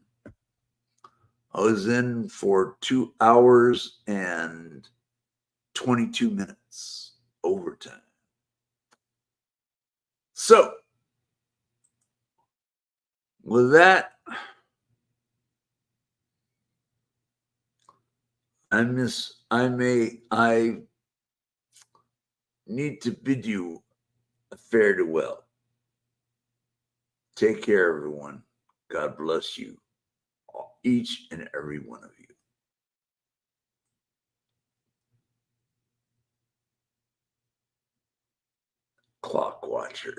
I was in for 2 hours and 22 minutes overtime. So, with that, I need to bid you a farewell. Take care, everyone. God bless you, each and every one of you. Clock watcher.